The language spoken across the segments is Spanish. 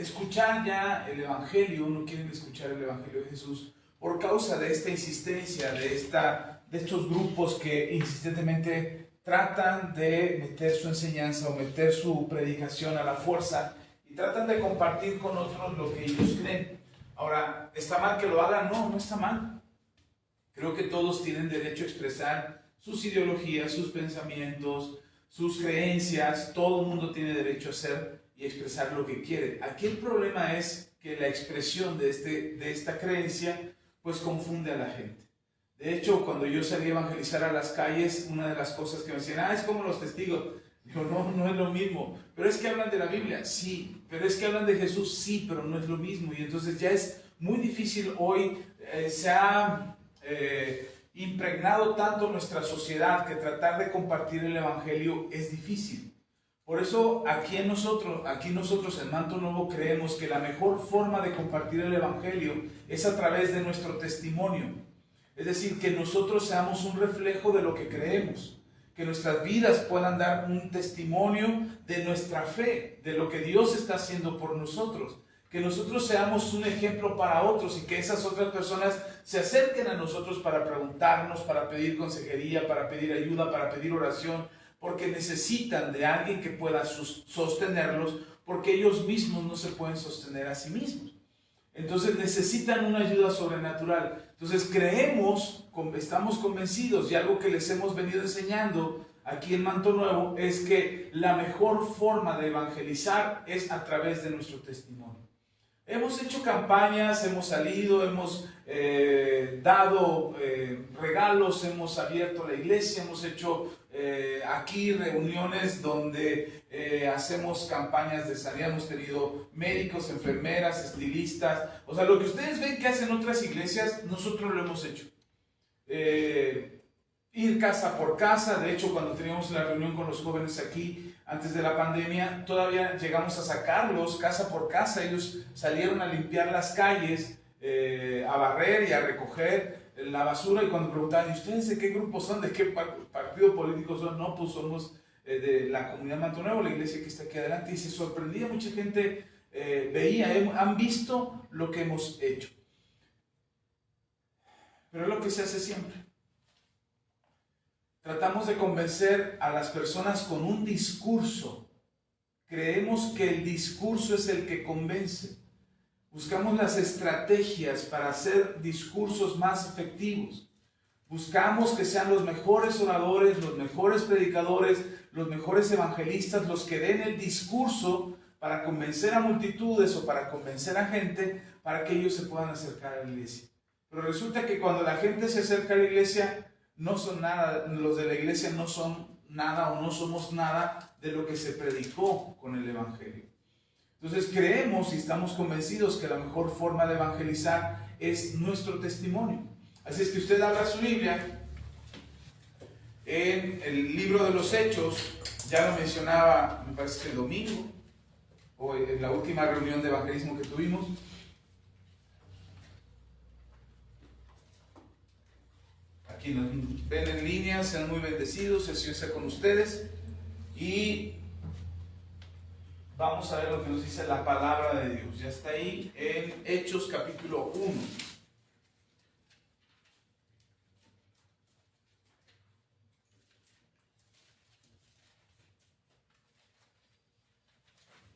escuchar ya el Evangelio, no quieren escuchar el Evangelio de Jesús por causa de esta insistencia, de estos grupos que insistentemente tratan de meter su enseñanza o meter su predicación a la fuerza y tratan de compartir con otros lo que ellos creen. Ahora, ¿está mal que lo hagan? No, no está mal. Creo que todos tienen derecho a expresar sus ideologías, sus pensamientos, sus creencias. Todo el mundo tiene derecho a hacer y expresar lo que quiere. Aquí el problema es que la expresión de esta creencia pues confunde a la gente. De hecho, cuando yo salí a evangelizar a las calles, una de las cosas que me decían, es como los testigos. Digo, no, no es lo mismo. Pero es que hablan de la Biblia, sí. Pero es que hablan de Jesús, sí, pero no es lo mismo. Y entonces ya es muy difícil hoy, se ha impregnado tanto nuestra sociedad que tratar de compartir el Evangelio es difícil. Por eso aquí nosotros en Manto Nuevo creemos que la mejor forma de compartir el Evangelio es a través de nuestro testimonio. Es decir, que nosotros seamos un reflejo de lo que creemos, que nuestras vidas puedan dar un testimonio de nuestra fe, de lo que Dios está haciendo por nosotros, que nosotros seamos un ejemplo para otros y que esas otras personas se acerquen a nosotros para preguntarnos, para pedir consejería, para pedir ayuda, para pedir oración, porque necesitan de alguien que pueda sostenerlos, porque ellos mismos no se pueden sostener a sí mismos. Entonces necesitan una ayuda sobrenatural. Entonces estamos convencidos, y algo que les hemos venido enseñando aquí en Manto Nuevo, es que la mejor forma de evangelizar es a través de nuestro testimonio. Hemos hecho campañas, hemos salido, hemos dado regalos, hemos abierto la iglesia, hemos hecho aquí reuniones donde hacemos campañas de sanidad, hemos tenido médicos, enfermeras, estilistas, o sea, lo que ustedes ven que hacen otras iglesias, nosotros lo hemos hecho. Ir casa por casa, de hecho cuando teníamos la reunión con los jóvenes aquí, antes de la pandemia, todavía llegamos a sacarlos casa por casa, ellos salieron a limpiar las calles, a barrer y a recoger la basura, y cuando preguntaban, ¿y ustedes de qué grupo son? ¿De qué partido político son? No, pues somos de la comunidad Manto Nuevo, la iglesia que está aquí adelante, y se sorprendía, mucha gente han visto lo que hemos hecho. Pero es lo que se hace siempre. Tratamos de convencer a las personas con un discurso. Creemos que el discurso es el que convence. Buscamos las estrategias para hacer discursos más efectivos. Buscamos que sean los mejores oradores, los mejores predicadores, los mejores evangelistas, los que den el discurso para convencer a multitudes o para convencer a gente para que ellos se puedan acercar a la iglesia. Pero resulta que cuando la gente se acerca a la iglesia, no son nada, los de la iglesia no son nada o no somos nada de lo que se predicó con el Evangelio. Entonces creemos y estamos convencidos que la mejor forma de evangelizar es nuestro testimonio. Así es que usted abra su Biblia en el libro de los Hechos, ya lo mencionaba, me parece que el domingo, o en la última reunión de evangelismo que tuvimos. Aquí nos ven en línea, sean muy bendecidos, el Señor sea con ustedes. Y vamos a ver lo que nos dice la palabra de Dios. Ya está ahí en Hechos capítulo 1.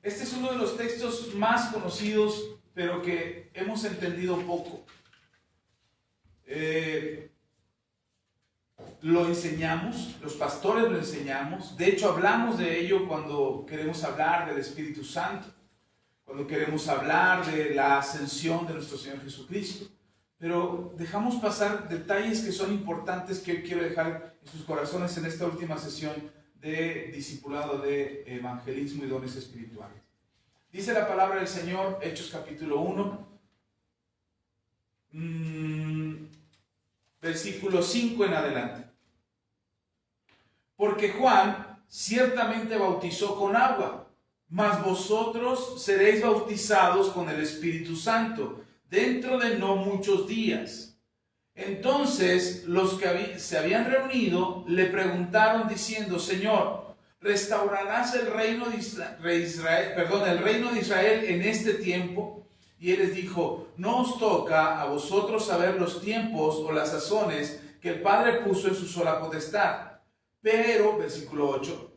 Este es uno de los textos más conocidos, pero que hemos entendido poco. Lo enseñamos, los pastores lo enseñamos, de hecho hablamos de ello cuando queremos hablar del Espíritu Santo, cuando queremos hablar de la ascensión de nuestro Señor Jesucristo, pero dejamos pasar detalles que son importantes que hoy quiero dejar en sus corazones en esta última sesión de discipulado de evangelismo y dones espirituales. Dice la palabra del Señor, Hechos capítulo 1, versículo 5 en adelante. Porque Juan ciertamente bautizó con agua, mas vosotros seréis bautizados con el Espíritu Santo dentro de no muchos días. Entonces los que se habían reunido le preguntaron diciendo, Señor, ¿restaurarás el reino de Israel en este tiempo? Y él les dijo, no os toca a vosotros saber los tiempos o las sazones que el Padre puso en su sola potestad. Pero, versículo 8,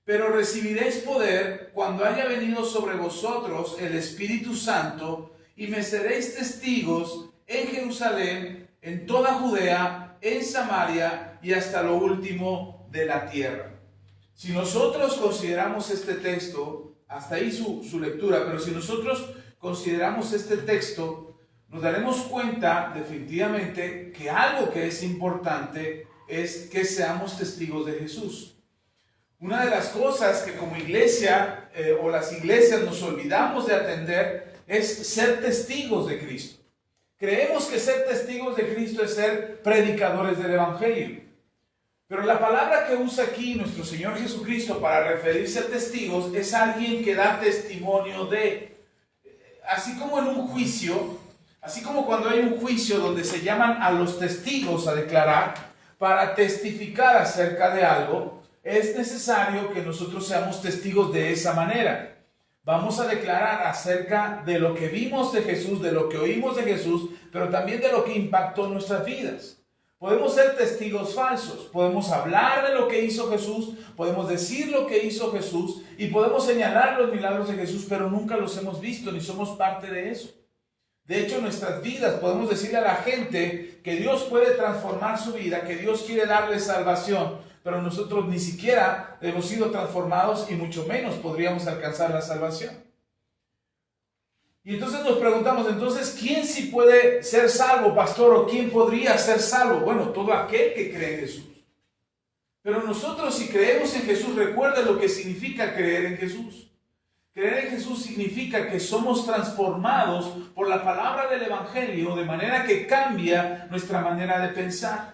pero recibiréis poder cuando haya venido sobre vosotros el Espíritu Santo, y me seréis testigos en Jerusalén, en toda Judea, en Samaria y hasta lo último de la tierra. Si nosotros consideramos este texto, hasta ahí su lectura, pero si nosotros consideramos este texto, nos daremos cuenta definitivamente que algo que es importante es que seamos testigos de Jesús. Una de las cosas que como iglesia o las iglesias nos olvidamos de atender es ser testigos de Cristo. Creemos que ser testigos de Cristo es ser predicadores del Evangelio. Pero la palabra que usa aquí nuestro Señor Jesucristo para referirse a testigos es alguien que da testimonio de. Así como en un juicio, así como cuando hay un juicio donde se llaman a los testigos a declarar para testificar acerca de algo, es necesario que nosotros seamos testigos de esa manera. Vamos a declarar acerca de lo que vimos de Jesús, de lo que oímos de Jesús, pero también de lo que impactó nuestras vidas. Podemos ser testigos falsos, podemos hablar de lo que hizo Jesús, podemos decir lo que hizo Jesús y podemos señalar los milagros de Jesús, pero nunca los hemos visto ni somos parte de eso. De hecho, en nuestras vidas podemos decirle a la gente que Dios puede transformar su vida, que Dios quiere darle salvación, pero nosotros ni siquiera hemos sido transformados y mucho menos podríamos alcanzar la salvación. Y entonces nos preguntamos, entonces, ¿quién sí puede ser salvo, pastor? ¿O quién podría ser salvo? Bueno, todo aquel que cree en Jesús. Pero nosotros, si creemos en Jesús, recuerda lo que significa creer en Jesús. Creer en Jesús significa que somos transformados por la palabra del Evangelio de manera que cambia nuestra manera de pensar.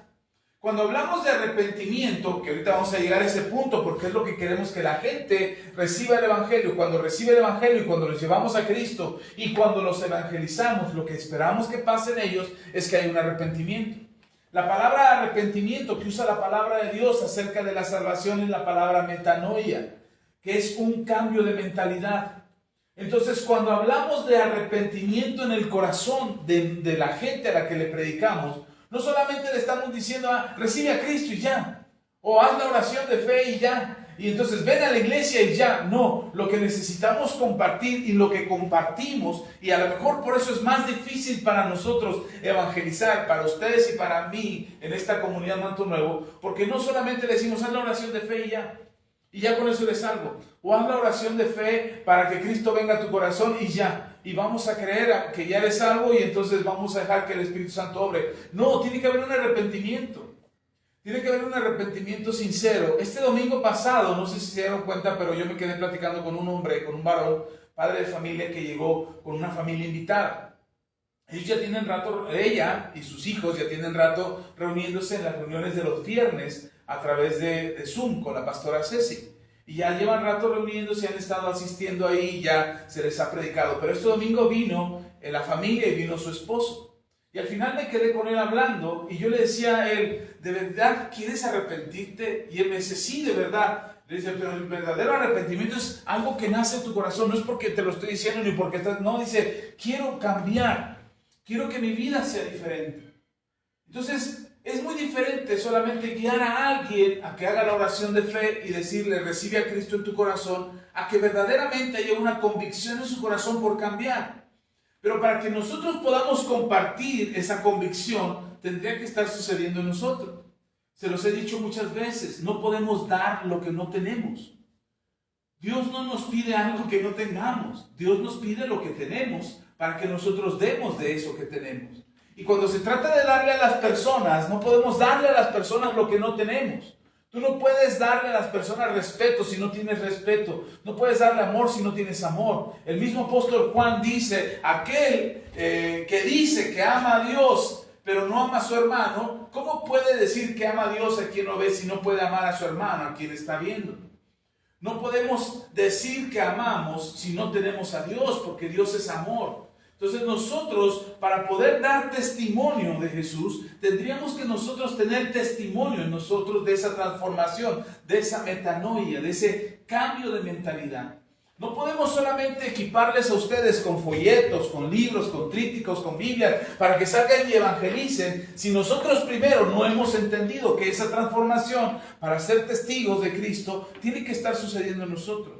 Cuando hablamos de arrepentimiento, que ahorita vamos a llegar a ese punto porque es lo que queremos que la gente reciba el Evangelio, cuando recibe el Evangelio y cuando los llevamos a Cristo y cuando los evangelizamos, lo que esperamos que pase en ellos es que haya un arrepentimiento. La palabra arrepentimiento que usa la palabra de Dios acerca de la salvación es la palabra metanoia, que es un cambio de mentalidad. Entonces, cuando hablamos de arrepentimiento en el corazón de la gente a la que le predicamos, no solamente le estamos diciendo, recibe a Cristo y ya, o haz la oración de fe y ya, y entonces ven a la iglesia y ya. No, lo que necesitamos compartir y lo que compartimos, y a lo mejor por eso es más difícil para nosotros evangelizar, para ustedes y para mí en esta comunidad Manto Nuevo, porque no solamente le decimos, haz la oración de fe y ya con eso eres salvo, o haz la oración de fe para que Cristo venga a tu corazón y ya. Y vamos a creer que ya eres salvo y entonces vamos a dejar que el Espíritu Santo obre. No, tiene que haber un arrepentimiento. Tiene que haber un arrepentimiento sincero. Este domingo pasado, no sé si se dieron cuenta, pero yo me quedé platicando con un hombre, con un varón, padre de familia que llegó con una familia invitada. Ellos ya tienen rato, ella y sus hijos ya tienen rato reuniéndose en las reuniones de los viernes a través de Zoom con la pastora Ceci. Y ya llevan rato reuniéndose, han estado asistiendo ahí y ya se les ha predicado. Pero este domingo vino la familia y vino su esposo. Y al final me quedé con él hablando y yo le decía a él, ¿de verdad quieres arrepentirte? Y él me dice, sí, de verdad. Le dice, pero el verdadero arrepentimiento es algo que nace en tu corazón, no es porque te lo estoy diciendo ni porque estás... No, dice, quiero cambiar, quiero que mi vida sea diferente. Entonces, es muy diferente solamente guiar a alguien a que haga la oración de fe y decirle, recibe a Cristo en tu corazón, a que verdaderamente haya una convicción en su corazón por cambiar. Pero para que nosotros podamos compartir esa convicción, tendría que estar sucediendo en nosotros. Se los he dicho muchas veces, no podemos dar lo que no tenemos. Dios no nos pide algo que no tengamos. Dios nos pide lo que tenemos para que nosotros demos de eso que tenemos. Y cuando se trata de darle a las personas, no podemos darle a las personas lo que no tenemos. Tú no puedes darle a las personas respeto si no tienes respeto. No puedes darle amor si no tienes amor. El mismo apóstol Juan dice, aquel que dice que ama a Dios, pero no ama a su hermano, ¿cómo puede decir que ama a Dios a quien no ve si no puede amar a su hermano, a quien está viendo? No podemos decir que amamos si no tenemos a Dios, porque Dios es amor. Entonces nosotros, para poder dar testimonio de Jesús, tendríamos que nosotros tener testimonio en nosotros de esa transformación, de esa metanoia, de ese cambio de mentalidad. No podemos solamente equiparles a ustedes con folletos, con libros, con trípticos, con Biblias, para que salgan y evangelicen, si nosotros primero no hemos entendido que esa transformación, para ser testigos de Cristo, tiene que estar sucediendo en nosotros.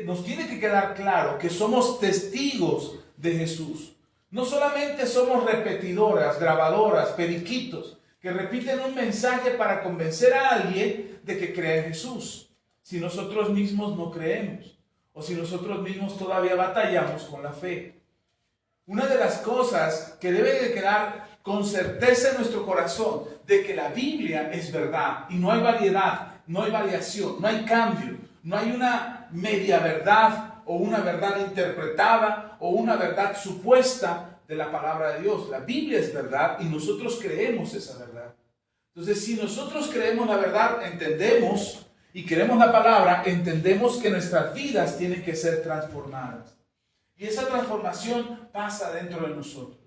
Nos tiene que quedar claro que somos testigos de Jesús. No solamente somos repetidoras, grabadoras, periquitos, que repiten un mensaje para convencer a alguien de que crea en Jesús. Si nosotros mismos no creemos, o si nosotros mismos todavía batallamos con la fe. Una de las cosas que debe de quedar con certeza en nuestro corazón, de que la Biblia es verdad, y no hay variedad, no hay variación, no hay cambio, no hay una media verdad, o una verdad interpretada, o una verdad supuesta de la palabra de Dios. La Biblia es verdad, y nosotros creemos esa verdad. Entonces, si nosotros creemos la verdad, entendemos y queremos la palabra, entendemos que nuestras vidas tienen que ser transformadas. Y esa transformación pasa dentro de nosotros.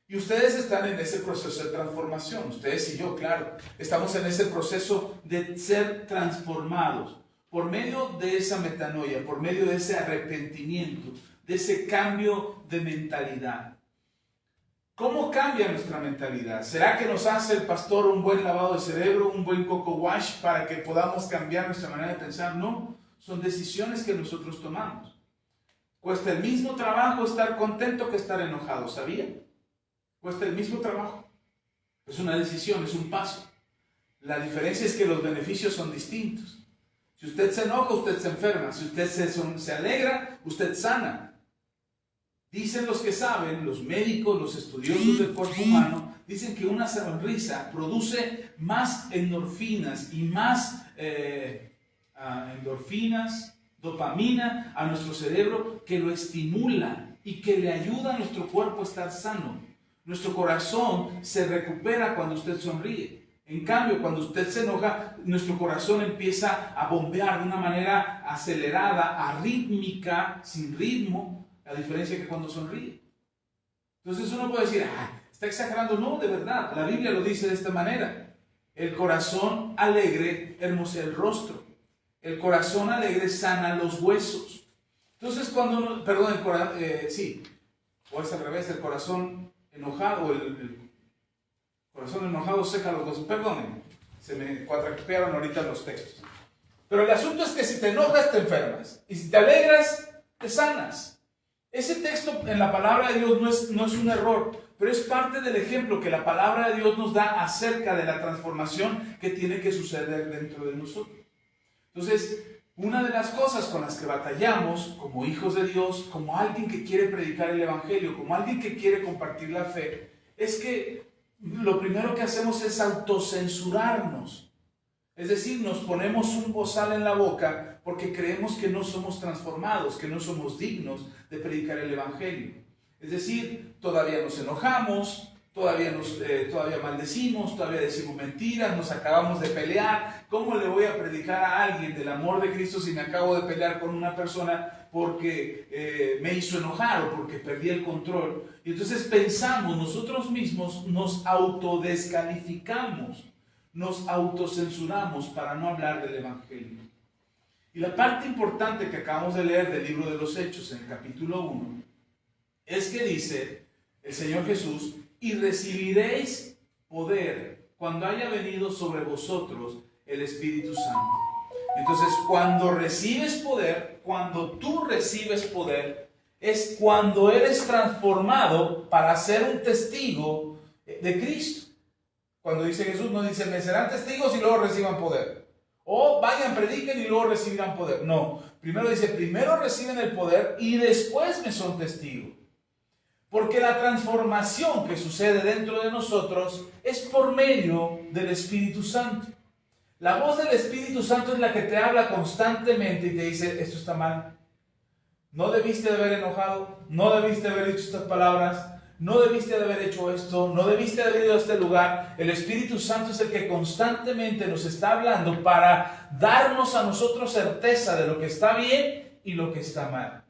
Y ustedes están en ese proceso de transformación. Ustedes y yo, claro, estamos en ese proceso de ser transformados por medio de esa metanoia, por medio de ese arrepentimiento, de ese cambio de mentalidad. ¿Cómo cambia nuestra mentalidad? ¿Será que nos hace el pastor un buen lavado de cerebro, un buen coco wash para que podamos cambiar nuestra manera de pensar? No, son decisiones que nosotros tomamos. Cuesta el mismo trabajo estar contento que estar enojado, ¿sabía? Cuesta el mismo trabajo. Es una decisión, es un paso. La diferencia es que los beneficios son distintos. Si usted se enoja, usted se enferma. Si usted se alegra, usted sana. Dicen los que saben, los médicos, los estudiosos del cuerpo humano, dicen que una sonrisa produce más endorfinas y más dopamina a nuestro cerebro, que lo estimula y que le ayuda a nuestro cuerpo a estar sano. Nuestro corazón se recupera cuando usted sonríe. En cambio, cuando usted se enoja, nuestro corazón empieza a bombear de una manera acelerada, arrítmica, sin ritmo. La diferencia es que cuando sonríe. Entonces uno puede decir, está exagerando. No, de verdad, la Biblia lo dice de esta manera. El corazón alegre hermosea el rostro. El corazón alegre sana los huesos. Entonces cuando uno, perdón, o es al revés, el corazón enojado, el corazón enojado seca los huesos. Perdónenme, se me cuatrapearon ahorita los textos. Pero el asunto es que si te enojas, te enfermas. Y si te alegras, te sanas. Ese texto en la palabra de Dios no es un error, pero es parte del ejemplo que la palabra de Dios nos da acerca de la transformación que tiene que suceder dentro de nosotros. Entonces, una de las cosas con las que batallamos como hijos de Dios, como alguien que quiere predicar el Evangelio, como alguien que quiere compartir la fe, es que lo primero que hacemos es autocensurarnos. Es decir, nos ponemos un bozal en la boca porque creemos que no somos transformados, que no somos dignos de predicar el Evangelio. Es decir, todavía nos enojamos, todavía maldecimos, todavía decimos mentiras, nos acabamos de pelear. ¿Cómo le voy a predicar a alguien del amor de Cristo si me acabo de pelear con una persona porque me hizo enojar o porque perdí el control? Y entonces pensamos, nosotros mismos nos autodescalificamos. Nos autocensuramos para no hablar del Evangelio. Y la parte importante que acabamos de leer del libro de los Hechos, en el capítulo 1, es que dice el Señor Jesús, y recibiréis poder cuando haya venido sobre vosotros el Espíritu Santo. Entonces, cuando recibes poder, cuando tú recibes poder, es cuando eres transformado para ser un testigo de Cristo. Cuando dice Jesús, no dice, me serán testigos y luego reciban poder. O vayan, prediquen y luego recibirán poder. No, primero dice, primero reciben el poder y después me son testigos. Porque la transformación que sucede dentro de nosotros es por medio del Espíritu Santo. La voz del Espíritu Santo es la que te habla constantemente y te dice, esto está mal. No debiste de haber enojado, no debiste de haber dicho estas palabras, no debiste de haber hecho esto, no debiste de haber ido a este lugar. El Espíritu Santo es el que constantemente nos está hablando para darnos a nosotros certeza de lo que está bien y lo que está mal.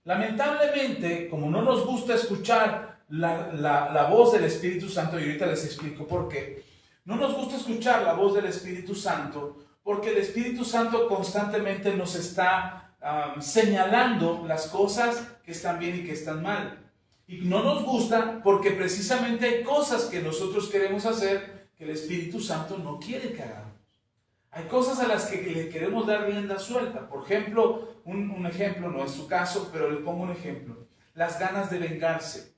Lamentablemente, como no nos gusta escuchar la voz del Espíritu Santo, y ahorita les explico por qué, no nos gusta escuchar la voz del Espíritu Santo porque el Espíritu Santo constantemente nos está señalando las cosas que están bien y que están mal. Y no nos gusta porque precisamente hay cosas que nosotros queremos hacer que el Espíritu Santo no quiere que hagamos. Hay cosas a las que le queremos dar rienda suelta. Por ejemplo, un ejemplo, no es su caso, pero le pongo un ejemplo. Las ganas de vengarse.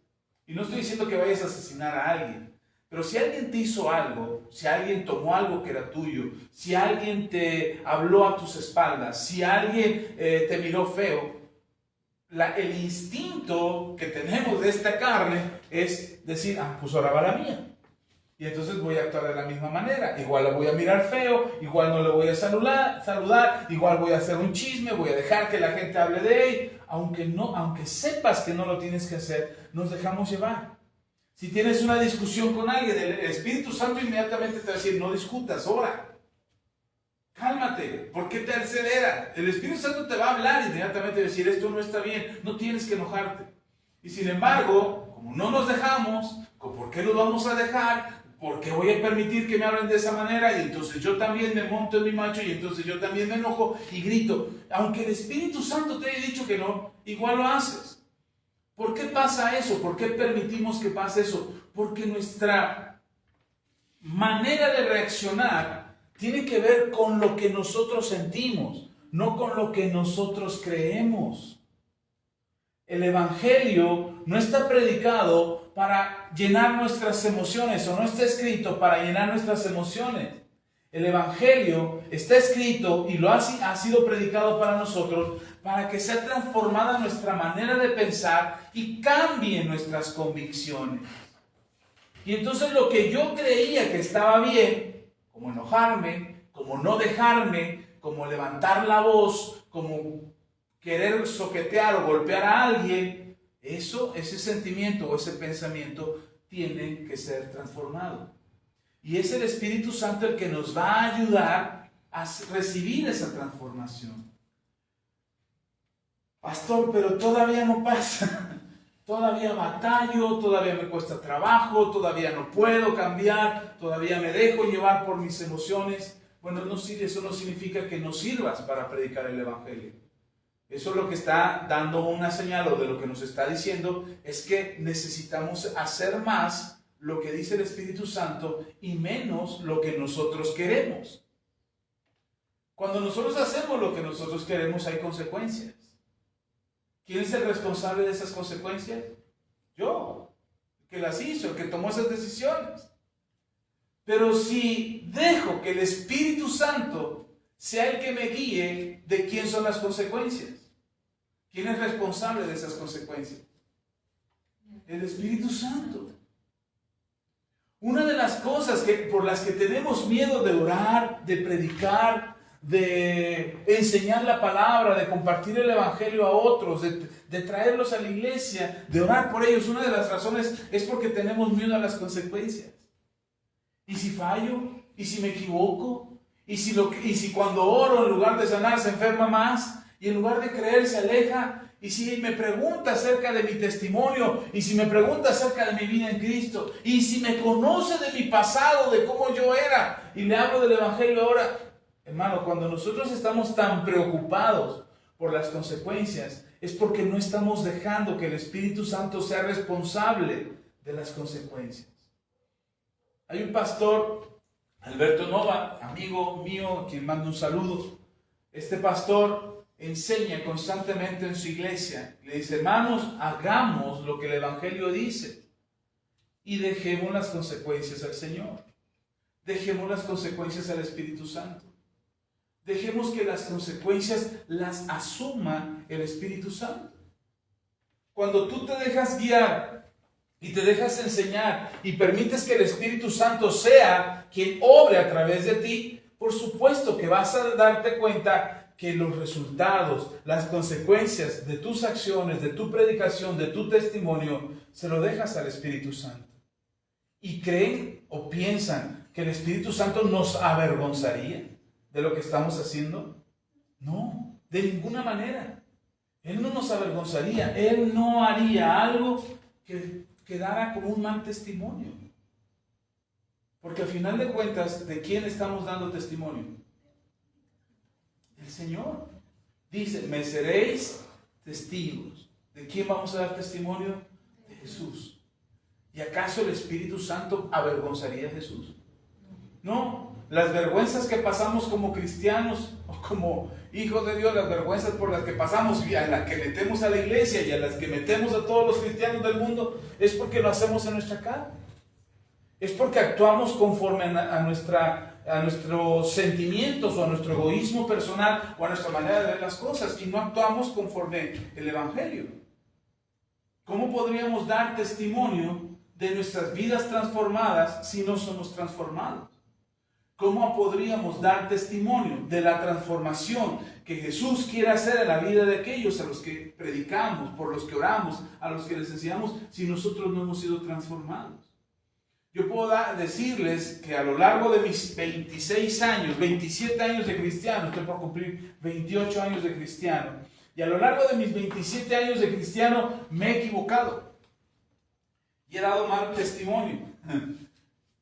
Y no estoy diciendo que vayas a asesinar a alguien, pero si alguien te hizo algo, si alguien tomó algo que era tuyo, si alguien te habló a tus espaldas, si alguien te miró feo, el instinto que tenemos de esta carne es decir, pues ahora va la mía. Y entonces voy a actuar de la misma manera. Igual la voy a mirar feo, igual no le voy a saludar, igual voy a hacer un chisme, voy a dejar que la gente hable de él. Aunque sepas que no lo tienes que hacer, nos dejamos llevar. Si tienes una discusión con alguien, el Espíritu Santo inmediatamente te va a decir, no discutas, ora. Cálmate, ¿por qué te acelera? El Espíritu Santo te va a hablar inmediatamente y decir, esto no está bien, no tienes que enojarte. Y sin embargo, como no nos dejamos, ¿por qué lo vamos a dejar? ¿Por qué voy a permitir que me hablen de esa manera? Y entonces yo también me monto en mi macho y entonces yo también me enojo y grito. Aunque el Espíritu Santo te haya dicho que no, igual lo haces. ¿Por qué pasa eso? ¿Por qué permitimos que pase eso? Porque nuestra manera de reaccionar tiene que ver con lo que nosotros sentimos, no con lo que nosotros creemos. El Evangelio no está predicado para llenar nuestras emociones, o no está escrito para llenar nuestras emociones. El Evangelio está escrito y ha sido predicado para nosotros para que sea transformada nuestra manera de pensar y cambie nuestras convicciones. Y entonces lo que yo creía que estaba bien, como enojarme, como no dejarme, como levantar la voz, como querer soquetear o golpear a alguien, ese sentimiento o ese pensamiento tiene que ser transformado. Y es el Espíritu Santo el que nos va a ayudar a recibir esa transformación. Pastor, pero todavía no pasa. Todavía batallo, todavía me cuesta trabajo, todavía no puedo cambiar, todavía me dejo llevar por mis emociones. Bueno, eso no significa que no sirvas para predicar el Evangelio. Eso es lo que está dando una señal, o de lo que nos está diciendo, es que necesitamos hacer más lo que dice el Espíritu Santo y menos lo que nosotros queremos. Cuando nosotros hacemos lo que nosotros queremos, hay consecuencias. ¿Quién es el responsable de esas consecuencias? Yo, el que las hizo, el que tomó esas decisiones. Pero si dejo que el Espíritu Santo sea el que me guíe, ¿de quién son las consecuencias? ¿Quién es responsable de esas consecuencias? El Espíritu Santo. Una de las cosas por las que tenemos miedo de orar, de predicar, de enseñar la palabra, de compartir el Evangelio a otros, de traerlos a la iglesia, de orar por ellos, una de las razones es porque tenemos miedo a las consecuencias. ¿Y si fallo? ¿Y si me equivoco? ¿Y si cuando oro, en lugar de sanar, se enferma más? ¿Y en lugar de creer, se aleja? Y si me pregunta acerca de mi testimonio, y si me pregunta acerca de mi vida en Cristo, y si me conoce de mi pasado, de cómo yo era, y le hablo del Evangelio ahora, hermano, cuando nosotros estamos tan preocupados por las consecuencias, es porque no estamos dejando que el Espíritu Santo sea responsable de las consecuencias. Hay un pastor, Alberto Nova, amigo mío, a quien mando un saludo. Este pastor enseña constantemente en su iglesia. Le dice, hermanos, hagamos lo que el Evangelio dice y dejemos las consecuencias al Señor. Dejemos las consecuencias al Espíritu Santo. Dejemos que las consecuencias las asuma el Espíritu Santo. Cuando tú te dejas guiar y te dejas enseñar y permites que el Espíritu Santo sea quien obre a través de ti, por supuesto que vas a darte cuenta que los resultados, las consecuencias de tus acciones, de tu predicación, de tu testimonio, se lo dejas al Espíritu Santo. ¿Y creen o piensan que el Espíritu Santo nos avergonzaría de lo que estamos haciendo? No, de ninguna manera. Él no nos avergonzaría. Él no haría algo que quedara como un mal testimonio. Porque al final de cuentas, ¿de quién estamos dando testimonio? Del Señor. Dice, me seréis testigos. ¿De quién vamos a dar testimonio? De Jesús. ¿Y acaso el Espíritu Santo avergonzaría a Jesús? No. Las vergüenzas que pasamos como cristianos o como hijos de Dios, las vergüenzas por las que pasamos y a las que metemos a la iglesia y a las que metemos a todos los cristianos del mundo, es porque lo hacemos en nuestra carne. Es porque actuamos conforme a nuestros sentimientos o a nuestro egoísmo personal o a nuestra manera de ver las cosas y no actuamos conforme el Evangelio. ¿Cómo podríamos dar testimonio de nuestras vidas transformadas si no somos transformados? ¿Cómo podríamos dar testimonio de la transformación que Jesús quiere hacer en la vida de aquellos a los que predicamos, por los que oramos, a los que les enseñamos, si nosotros no hemos sido transformados? Yo puedo decirles que a lo largo de mis 26 años, 27 años de cristiano, estoy por cumplir 28 años de cristiano, y a lo largo de mis 27 años de cristiano me he equivocado y he dado mal testimonio.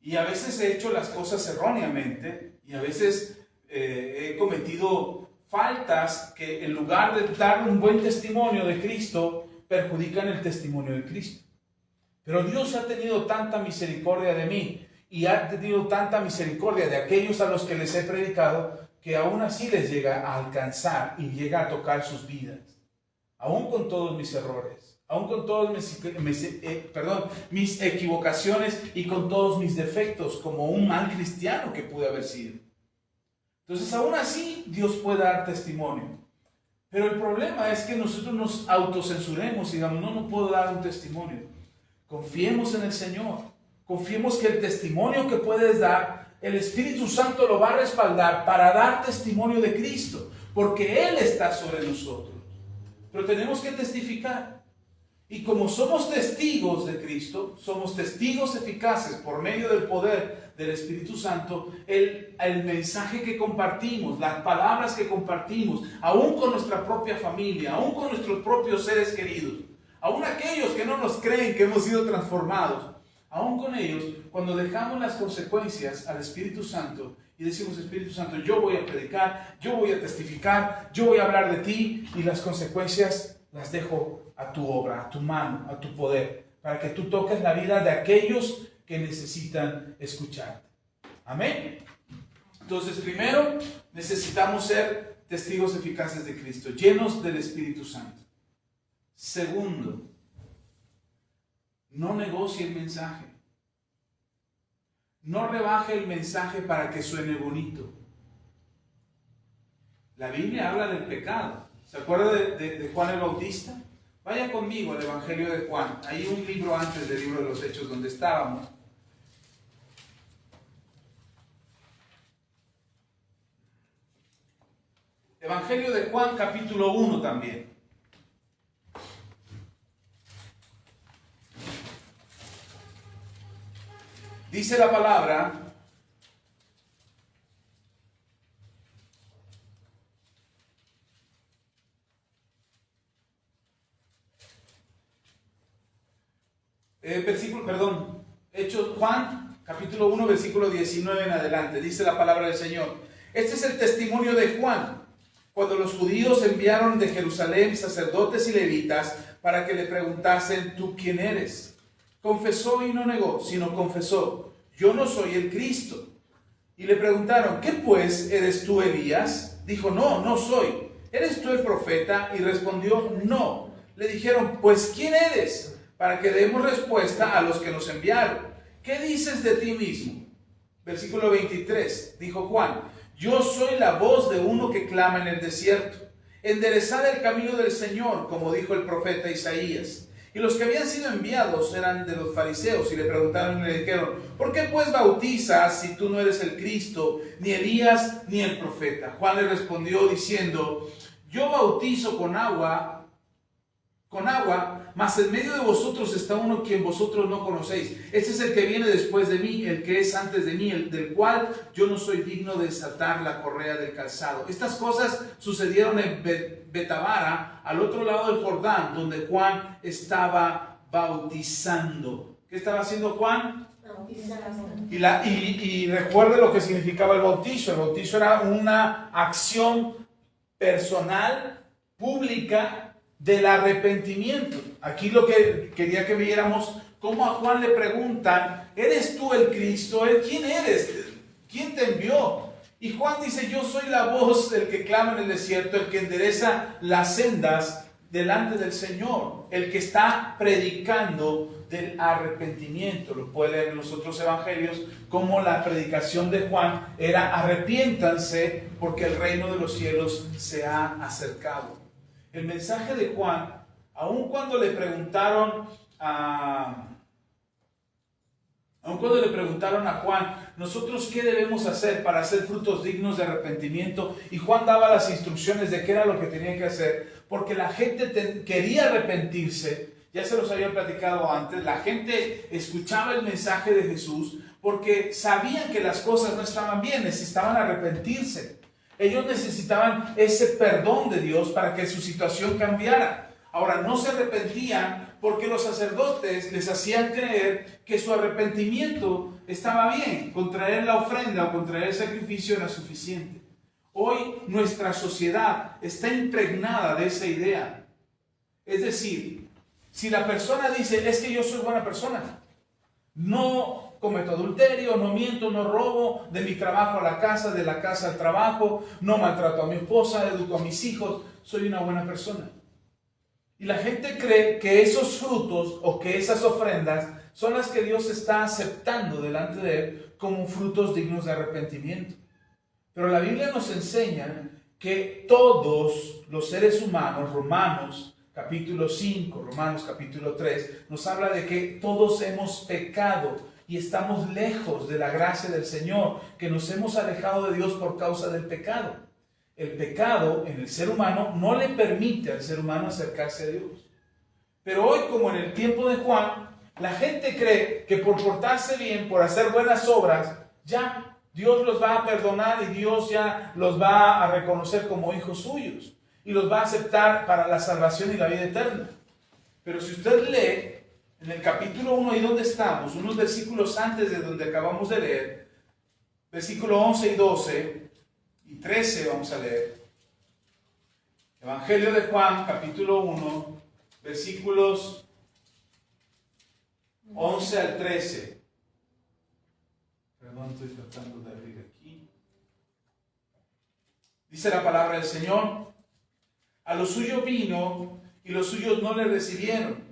Y a veces he hecho las cosas erróneamente y a veces he cometido faltas que en lugar de dar un buen testimonio de Cristo, perjudican el testimonio de Cristo. Pero Dios ha tenido tanta misericordia de mí y ha tenido tanta misericordia de aquellos a los que les he predicado que aún así les llega a alcanzar y llega a tocar sus vidas. Aún con todos mis errores, aún con todas mis equivocaciones y con todos mis defectos como un mal cristiano que pude haber sido. Entonces aún así Dios puede dar testimonio. Pero el problema es que nosotros nos autocensuremos y digamos, no puedo dar un testimonio. Confiemos en el Señor. Confiemos que el testimonio que puedes dar, el Espíritu Santo lo va a respaldar para dar testimonio de Cristo, porque Él está sobre nosotros. Pero tenemos que testificar. Y como somos testigos de Cristo, somos testigos eficaces por medio del poder del Espíritu Santo, el mensaje que compartimos, las palabras que compartimos, aún con nuestra propia familia, aún con nuestros propios seres queridos, aún aquellos que no nos creen que hemos sido transformados, aún con ellos, cuando dejamos las consecuencias al Espíritu Santo y decimos, Espíritu Santo, yo voy a predicar, yo voy a testificar, yo voy a hablar de ti, y las consecuencias las dejo a tu obra, a tu mano, a tu poder, para que tú toques la vida de aquellos que necesitan escucharte. Amén. Entonces, primero, necesitamos ser testigos eficaces de Cristo, llenos del Espíritu Santo. Segundo, no negocie el mensaje. No rebaje el mensaje para que suene bonito. La Biblia habla del pecado. ¿Se acuerda de Juan el Bautista? Vaya conmigo al Evangelio de Juan. Hay un libro antes del libro de los Hechos donde estábamos. Evangelio de Juan, capítulo 1 también. Dice la palabra, Juan, capítulo 1, versículo 19 en adelante, dice la palabra del Señor. Este es el testimonio de Juan, cuando los judíos enviaron de Jerusalén sacerdotes y levitas para que le preguntasen, ¿tú quién eres? Confesó y no negó, sino confesó, yo no soy el Cristo. Y le preguntaron, ¿qué pues, eres tú Elías? Dijo, no soy. ¿Eres tú el profeta? Y respondió, no. Le dijeron, pues, ¿quién eres? Para que demos respuesta a los que nos enviaron. ¿Qué dices de ti mismo? Versículo 23, dijo Juan, yo soy la voz de uno que clama en el desierto. Enderezad el camino del Señor, como dijo el profeta Isaías. Y los que habían sido enviados eran de los fariseos y le preguntaron y le dijeron, ¿por qué pues bautizas si tú no eres el Cristo, ni Elías, ni el profeta? Juan le respondió diciendo, yo bautizo con agua mas en medio de vosotros está uno quien vosotros no conocéis. Este es el que viene después de mí, el que es antes de mí, el del cual yo no soy digno de desatar la correa del calzado. Estas cosas sucedieron en Betabara, al otro lado del Jordán, donde Juan estaba bautizando. ¿Qué estaba haciendo Juan? Y recuerde lo que significaba el bautizo. El bautizo era una acción personal, pública, del arrepentimiento. Aquí lo que quería que viéramos, cómo a Juan le preguntan, ¿eres tú el Cristo? ¿Quién eres? ¿Quién te envió? Y Juan dice, yo soy la voz del que clama en el desierto, el que endereza las sendas delante del Señor, el que está predicando del arrepentimiento. Lo puede leer en los otros evangelios, como la predicación de Juan era: arrepiéntanse porque el reino de los cielos se ha acercado. El mensaje de Juan, aun cuando le preguntaron a Juan, nosotros qué debemos hacer para hacer frutos dignos de arrepentimiento, y Juan daba las instrucciones de qué era lo que tenía que hacer, porque la gente quería arrepentirse. Ya se los había platicado antes, la gente escuchaba el mensaje de Jesús porque sabían que las cosas no estaban bien, necesitaban arrepentirse. Ellos necesitaban ese perdón de Dios para que su situación cambiara. Ahora, no se arrepentían porque los sacerdotes les hacían creer que su arrepentimiento estaba bien, con traer la ofrenda o con traer el sacrificio era suficiente. Hoy nuestra sociedad está impregnada de esa idea. Es decir, si la persona dice, es que yo soy buena persona, no cometo adulterio, no miento, no robo, de mi trabajo a la casa, de la casa al trabajo, no maltrato a mi esposa, educo a mis hijos, soy una buena persona. Y la gente cree que esos frutos o que esas ofrendas son las que Dios está aceptando delante de Él como frutos dignos de arrepentimiento. Pero la Biblia nos enseña que todos los seres humanos, Romanos capítulo 5, Romanos capítulo 3, nos habla de que todos hemos pecado y estamos lejos de la gracia del Señor, que nos hemos alejado de Dios por causa del pecado. El pecado en el ser humano no le permite al ser humano acercarse a Dios. Pero hoy, como en el tiempo de Juan, la gente cree que por portarse bien, por hacer buenas obras, ya Dios los va a perdonar y Dios ya los va a reconocer como hijos suyos y los va a aceptar para la salvación y la vida eterna. Pero si usted lee en el capítulo 1, ahí donde estamos, unos versículos antes de donde acabamos de leer, versículo 11 y 12 y 13 vamos a leer. Evangelio de Juan, capítulo 1, versículos 11 al 13. Perdón, estoy tratando de abrir aquí. Dice la palabra del Señor: a los suyos vino y los suyos no le recibieron,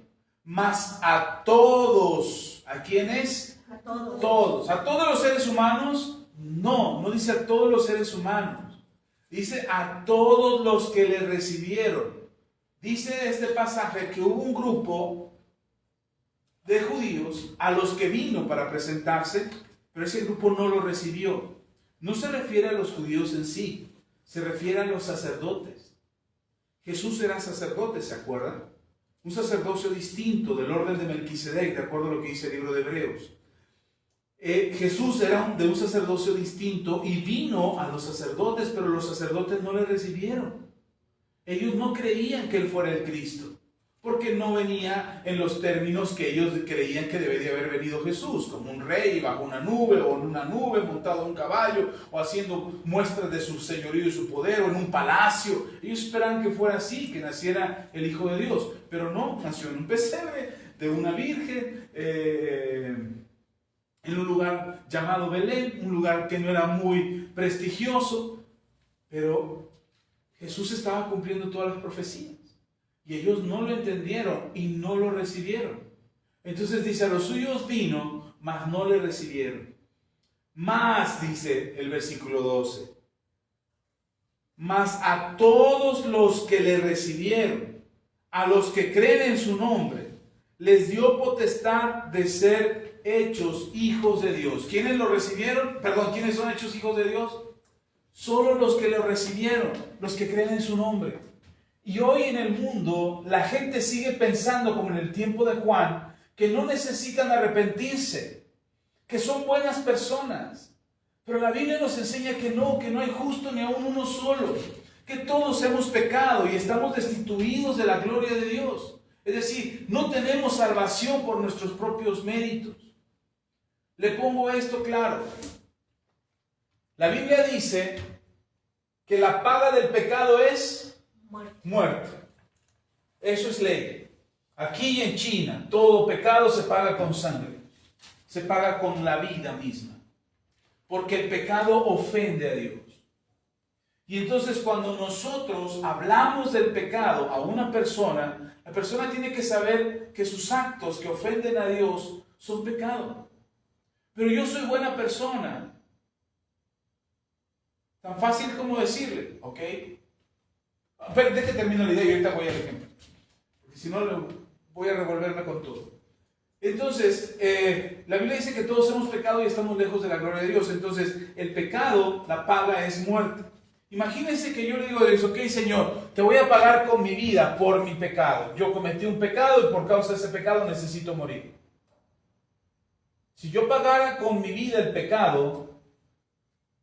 mas a todos, ¿a quiénes? A todos. Todos. ¿A todos los seres humanos? No dice a todos los seres humanos. Dice a todos los que le recibieron. Dice este pasaje que hubo un grupo de judíos a los que vino para presentarse, pero ese grupo no lo recibió. No se refiere a los judíos en sí, se refiere a los sacerdotes. Jesús era sacerdote, ¿se acuerdan? Un sacerdocio distinto del orden de Melquisedec, de acuerdo a lo que dice el libro de Hebreos. Jesús era de un sacerdocio distinto y vino a los sacerdotes, pero los sacerdotes no le recibieron. Ellos no creían que Él fuera el Cristo, porque no venía en los términos que ellos creían que debería haber venido Jesús, como un rey bajo una nube, o en una nube montado en un caballo, o haciendo muestras de su señorío y su poder, o en un palacio. Ellos esperaban que fuera así, que naciera el Hijo de Dios, pero no, nació en un pesebre de una virgen, en un lugar llamado Belén, un lugar que no era muy prestigioso, pero Jesús estaba cumpliendo todas las profecías. Y ellos no lo entendieron y no lo recibieron. Entonces dice, a los suyos vino, mas no le recibieron. Más, dice el versículo 12, mas a todos los que le recibieron, a los que creen en su nombre, les dio potestad de ser hechos hijos de Dios. ¿Quiénes lo recibieron? Perdón, ¿quiénes son hechos hijos de Dios? Solo los que lo recibieron, los que creen en su nombre. Y hoy en el mundo la gente sigue pensando, como en el tiempo de Juan, que no necesitan arrepentirse, que son buenas personas. Pero la Biblia nos enseña que no hay justo ni aún uno solo, que todos hemos pecado y estamos destituidos de la gloria de Dios. Es decir, no tenemos salvación por nuestros propios méritos. Le pongo esto claro. La Biblia dice que la paga del pecado es muerte. Eso es ley. Aquí en China, todo pecado se paga con sangre. Se paga con la vida misma. Porque el pecado ofende a Dios. Y entonces cuando nosotros hablamos del pecado a una persona, la persona tiene que saber que sus actos que ofenden a Dios son pecado. Pero yo soy buena persona. Tan fácil como decirle, ¿ok? Pero deje que termine la idea y ahorita voy al ejemplo. Porque si no, voy a revolverme con todo. Entonces, la Biblia dice que todos hemos pecado y estamos lejos de la gloria de Dios. Entonces, el pecado, la paga es muerte. Imagínense que yo le digo a Dios, ok, Señor, te voy a pagar con mi vida por mi pecado. Yo cometí un pecado y por causa de ese pecado necesito morir. Si yo pagara con mi vida el pecado,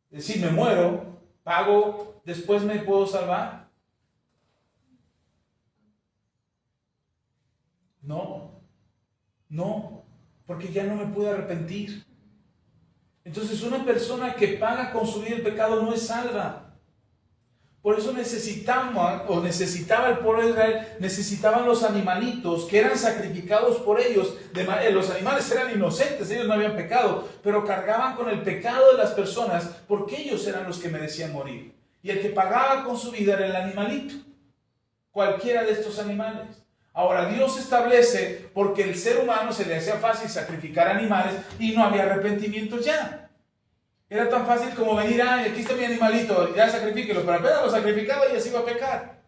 es decir, me muero, pago, después me puedo salvar. No, porque ya no me puedo arrepentir. Entonces una persona que paga con su vida el pecado no es salva. Por eso necesitaba el pueblo de Israel, necesitaban los animalitos que eran sacrificados por ellos. Los animales eran inocentes, ellos no habían pecado, pero cargaban con el pecado de las personas porque ellos eran los que merecían morir. Y el que pagaba con su vida era el animalito, cualquiera de estos animales. Ahora Dios establece, porque el ser humano se le hacía fácil sacrificar animales y no había arrepentimiento ya. Era tan fácil como venir, aquí está mi animalito, ya sacrifíquelo, pero apenas lo sacrificaba y ya se iba a pecar.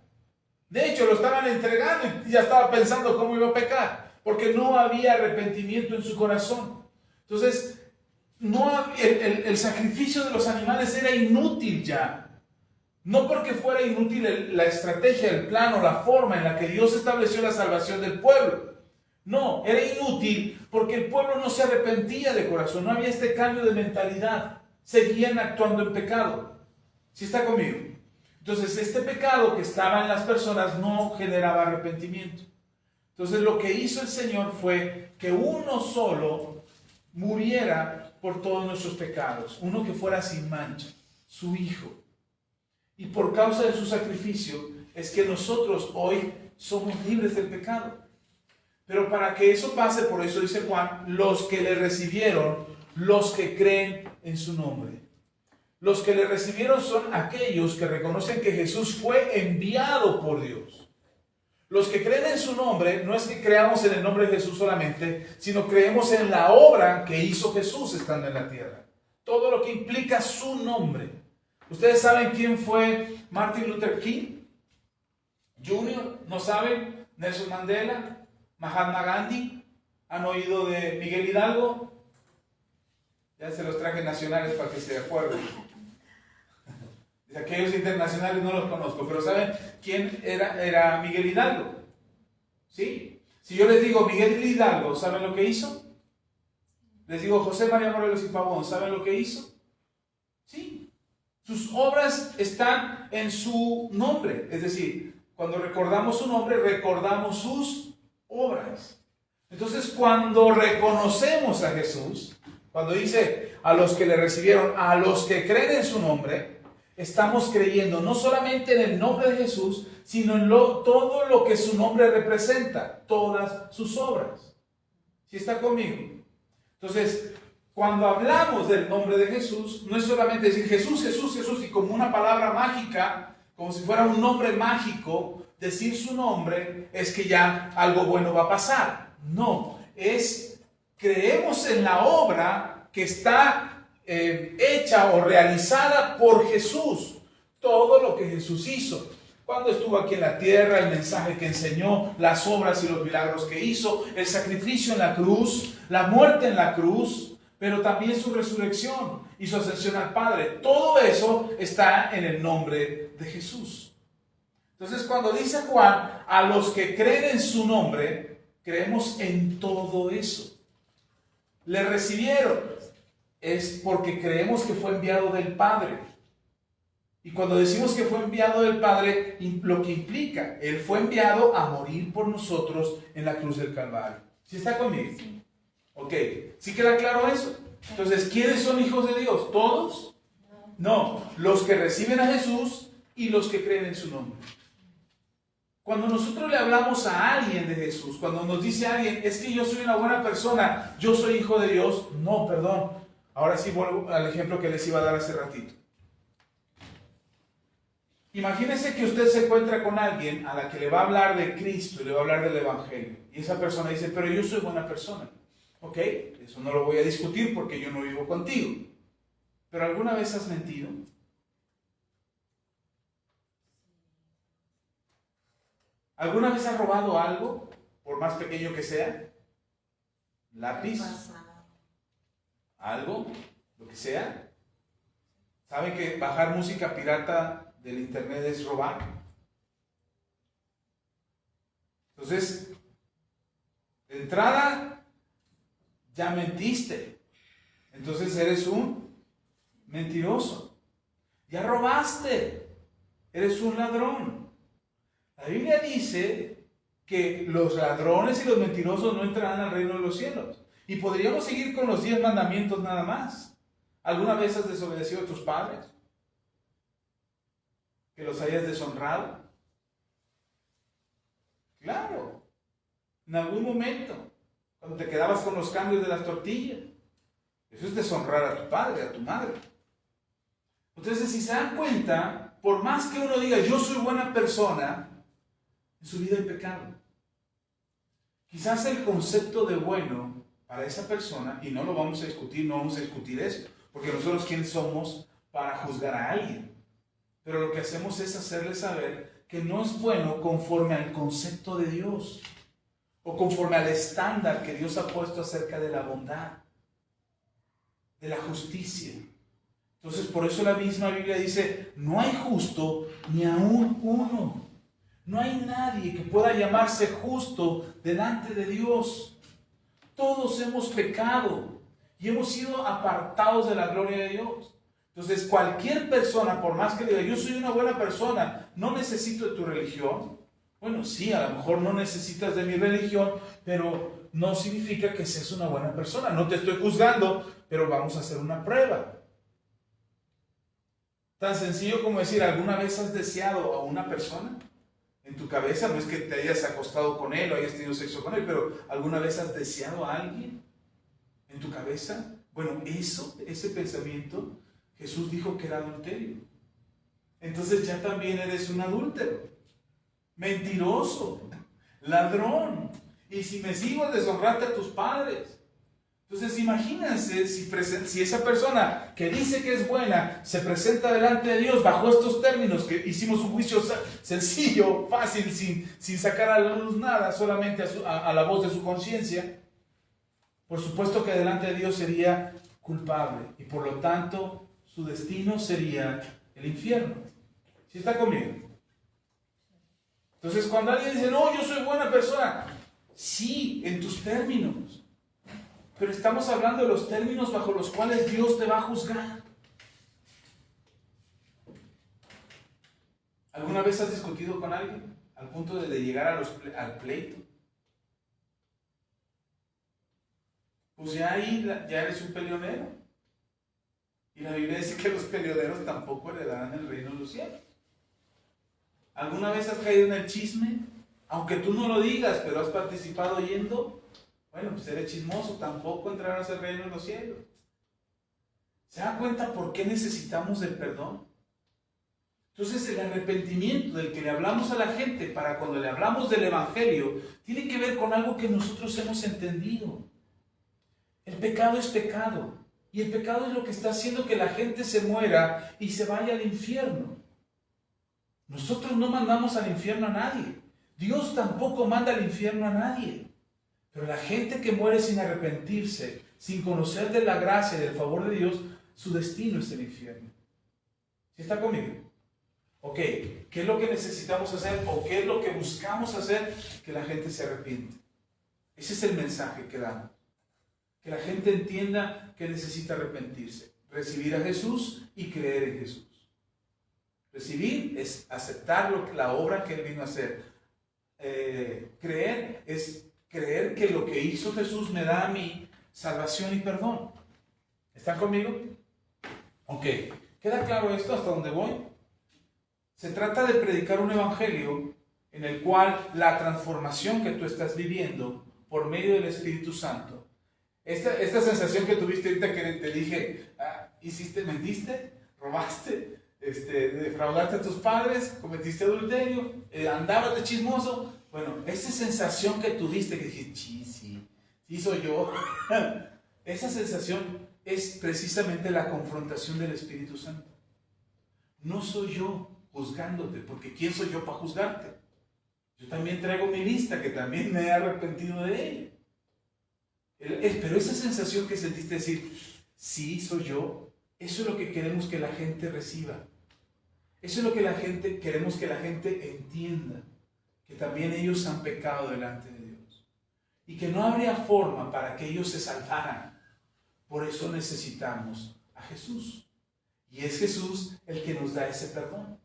De hecho, lo estaban entregando y ya estaba pensando cómo iba a pecar, porque no había arrepentimiento en su corazón. Entonces, el sacrificio de los animales era inútil ya. No porque fuera inútil la estrategia, el plan o la forma en la que Dios estableció la salvación del pueblo. No, era inútil porque el pueblo no se arrepentía de corazón, no había este cambio de mentalidad. Seguían actuando en pecado. ¿Sí está conmigo? Entonces, este pecado que estaba en las personas no generaba arrepentimiento. Entonces, lo que hizo el Señor fue que uno solo muriera por todos nuestros pecados. Uno que fuera sin mancha, su Hijo. Y por causa de su sacrificio es que nosotros hoy somos libres del pecado. Pero para que eso pase, por eso dice Juan, los que le recibieron, los que creen en su nombre. Los que le recibieron son aquellos que reconocen que Jesús fue enviado por Dios. Los que creen en su nombre, no es que creamos en el nombre de Jesús solamente, sino creemos en la obra que hizo Jesús estando en la tierra. Todo lo que implica su nombre. ¿Ustedes saben quién fue Martin Luther King Jr.? ¿No saben? Nelson Mandela, Mahatma Gandhi. ¿Han oído de Miguel Hidalgo? Ya se los traje nacionales para que se acuerden. Aquellos internacionales no los conozco, pero ¿saben quién era Miguel Hidalgo? ¿Sí? Si yo les digo Miguel Hidalgo, ¿saben lo que hizo? Les digo José María Morelos y Pavón, ¿saben lo que hizo? Sí. Sus obras están en su nombre. Es decir, cuando recordamos su nombre, recordamos sus obras. Entonces, cuando reconocemos a Jesús, cuando dice a los que le recibieron, a los que creen en su nombre, estamos creyendo no solamente en el nombre de Jesús, sino en todo lo que su nombre representa, todas sus obras. ¿Sí está conmigo? Entonces, cuando hablamos del nombre de Jesús, no es solamente decir Jesús, Jesús, Jesús, y como una palabra mágica, como si fuera un nombre mágico, decir su nombre es que ya algo bueno va a pasar. No, creemos en la obra que está hecha o realizada por Jesús. Todo lo que Jesús hizo. Cuando estuvo aquí en la tierra, el mensaje que enseñó, las obras y los milagros que hizo, el sacrificio en la cruz, la muerte en la cruz, pero también su resurrección y su ascensión al Padre. Todo eso está en el nombre de Jesús. Entonces cuando dice Juan, a los que creen en su nombre, creemos en todo eso. Le recibieron, es porque creemos que fue enviado del Padre. Y cuando decimos que fue enviado del Padre, lo que implica, Él fue enviado a morir por nosotros en la cruz del Calvario. ¿Sí está conmigo? Sí. Ok, ¿sí queda claro eso? Entonces, ¿quiénes son hijos de Dios? ¿Todos? No, los que reciben a Jesús y los que creen en su nombre. Cuando nosotros le hablamos a alguien de Jesús, cuando nos dice alguien, es que yo soy una buena persona, yo soy hijo de Dios, no, perdón. Ahora sí vuelvo al ejemplo que les iba a dar hace ratito. Imagínese que usted se encuentra con alguien a la que le va a hablar de Cristo y le va a hablar del Evangelio. Y esa persona dice, pero yo soy buena persona. Ok, eso no lo voy a discutir porque yo no vivo contigo. ¿Pero alguna vez has mentido? ¿Alguna vez has robado algo, por más pequeño que sea? ¿Lápiz? ¿Algo? ¿Lo que sea? ¿Saben que bajar música pirata del internet es robar? Entonces, de entrada, ya mentiste. Entonces eres un mentiroso. Ya robaste. Eres un ladrón. La Biblia dice que los ladrones y los mentirosos no entrarán al reino de los cielos. Y podríamos seguir con los 10 mandamientos nada más. ¿Alguna vez has desobedecido a tus padres? ¿Que los hayas deshonrado? Claro. En algún momento, cuando te quedabas con los cambios de las tortillas. Eso es deshonrar a tu padre, a tu madre. Entonces, si se dan cuenta, por más que uno diga, yo soy buena persona, en su vida hay pecado. Quizás el concepto de bueno para esa persona, y no lo vamos a discutir, no vamos a discutir eso, porque nosotros quiénes somos para juzgar a alguien. Pero lo que hacemos es hacerle saber que no es bueno conforme al concepto de Dios, o conforme al estándar que Dios ha puesto acerca de la bondad, de la justicia. Entonces, por eso la misma Biblia dice, no hay justo ni aún uno. No hay nadie que pueda llamarse justo delante de Dios. Todos hemos pecado y hemos sido apartados de la gloria de Dios. Entonces, cualquier persona, por más que diga, yo soy una buena persona, no necesito de tu religión. Bueno, sí, a lo mejor no necesitas de mi religión, pero no significa que seas una buena persona. No te estoy juzgando, pero vamos a hacer una prueba. Tan sencillo como decir, ¿alguna vez has deseado a una persona? En tu cabeza, no es que te hayas acostado con él o hayas tenido sexo con él, pero ¿alguna vez has deseado a alguien? ¿En tu cabeza? Bueno, ese pensamiento, Jesús dijo que era adulterio. Entonces ya también eres un adúltero, mentiroso, ladrón. Y si me sigo, deshonraste a tus padres. Entonces imagínense si esa persona que dice que es buena se presenta delante de Dios bajo estos términos, que hicimos un juicio sencillo, fácil, sin sacar a la luz nada, solamente a la voz de su conciencia. Por supuesto que delante de Dios sería culpable y por lo tanto su destino sería el infierno. ¿Sí está conmigo? Entonces cuando alguien dice, no, yo soy buena persona, sí, en tus términos. Pero estamos hablando de los términos bajo los cuales Dios te va a juzgar. ¿Alguna vez has discutido con alguien al punto de llegar al pleito? Pues ya ahí ya eres un peleonero. Y la Biblia dice que los peleoneros tampoco heredarán el reino de los cielos. ¿Alguna vez has caído en el chisme? Aunque tú no lo digas, pero has participado oyendo. Bueno, pues eres chismoso, tampoco entrarás al reino de los cielos. ¿Se da cuenta por qué necesitamos del perdón? Entonces el arrepentimiento del que le hablamos a la gente para cuando le hablamos del Evangelio tiene que ver con algo que nosotros hemos entendido. El pecado es pecado y el pecado es lo que está haciendo que la gente se muera y se vaya al infierno. Nosotros no mandamos al infierno a nadie. Dios tampoco manda al infierno a nadie. Pero la gente que muere sin arrepentirse, sin conocer de la gracia y del favor de Dios, su destino es el infierno. ¿Sí está conmigo? Ok, ¿qué es lo que necesitamos hacer o qué es lo que buscamos hacer? Que la gente se arrepiente. Ese es el mensaje que damos. Que la gente entienda que necesita arrepentirse. Recibir a Jesús y creer en Jesús. Recibir es aceptar la obra que Él vino a hacer. Creer es creer que lo que hizo Jesús me da a mí salvación y perdón. ¿Están conmigo? Ok, ¿queda claro esto hasta dónde voy? Se trata de predicar un evangelio en el cual la transformación que tú estás viviendo por medio del Espíritu Santo, esta sensación que tuviste ahorita que te dije, mentiste, robaste, defraudaste a tus padres, cometiste adulterio, andabas de chismoso. Bueno, esa sensación que tuviste que dije, sí soy yo. Esa sensación es precisamente la confrontación del Espíritu Santo. No soy yo juzgándote, porque ¿quién soy yo para juzgarte? Yo también traigo mi lista, que también me he arrepentido de ella. Pero esa sensación que sentiste decir, sí, soy yo, eso es lo que queremos que la gente reciba. Eso es lo que queremos que la gente entienda, que también ellos han pecado delante de Dios. Y que no habría forma para que ellos se salvaran. Por eso necesitamos a Jesús. Y es Jesús el que nos da ese perdón.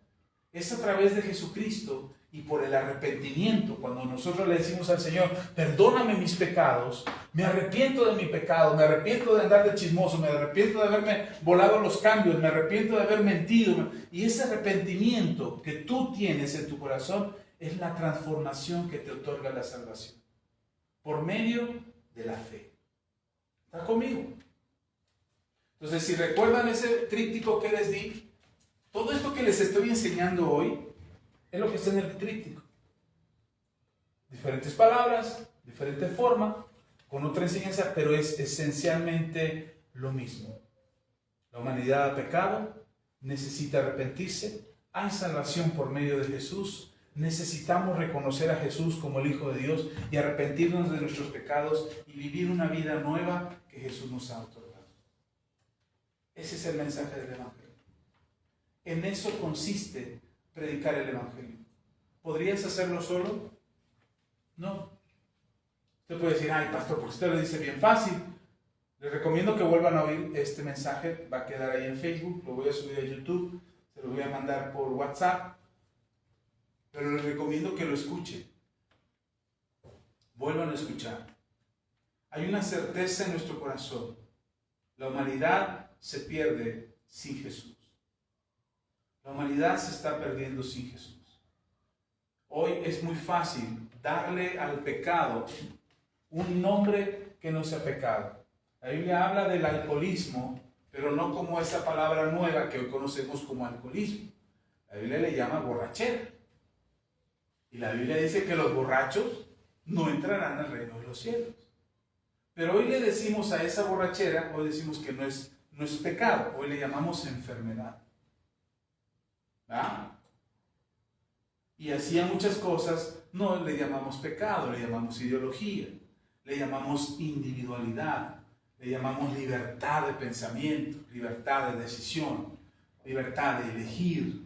Es a través de Jesucristo y por el arrepentimiento, cuando nosotros le decimos al Señor, perdóname mis pecados, me arrepiento de mi pecado, me arrepiento de andar de chismoso, me arrepiento de haberme volado los cambios, me arrepiento de haber mentido. Y ese arrepentimiento que tú tienes en tu corazón es la transformación que te otorga la salvación. Por medio de la fe. ¿Está conmigo? Entonces, si recuerdan ese tríptico que les di, todo esto que les estoy enseñando hoy es lo que está en el tríptico. Diferentes palabras, diferente forma, con otra enseñanza, pero es esencialmente lo mismo. La humanidad ha pecado, necesita arrepentirse, hay salvación por medio de Jesús, necesitamos reconocer a Jesús como el Hijo de Dios y arrepentirnos de nuestros pecados y vivir una vida nueva que Jesús nos ha otorgado. Ese es el mensaje del Evangelio. En eso consiste predicar el Evangelio. ¿Podrías hacerlo solo? No. Usted puede decir, ay pastor, porque usted lo dice bien fácil. Les recomiendo que vuelvan a oír este mensaje. Va a quedar ahí en Facebook, lo voy a subir a YouTube, se lo voy a mandar por WhatsApp. Pero les recomiendo que lo escuchen. Vuelvan a escuchar. Hay una certeza en nuestro corazón. La humanidad se pierde sin Jesús. La humanidad se está perdiendo sin Jesús. Hoy es muy fácil darle al pecado un nombre que no sea pecado. La Biblia habla del alcoholismo, pero no como esa palabra nueva que hoy conocemos como alcoholismo. La Biblia le llama borrachera. Y la Biblia dice que los borrachos no entrarán al reino de los cielos. Pero hoy le decimos a esa borrachera, hoy decimos que no es pecado, hoy le llamamos enfermedad. ¿Ah? Y así a muchas cosas no le llamamos pecado, le llamamos ideología, le llamamos individualidad, le llamamos libertad de pensamiento, libertad de decisión, libertad de elegir.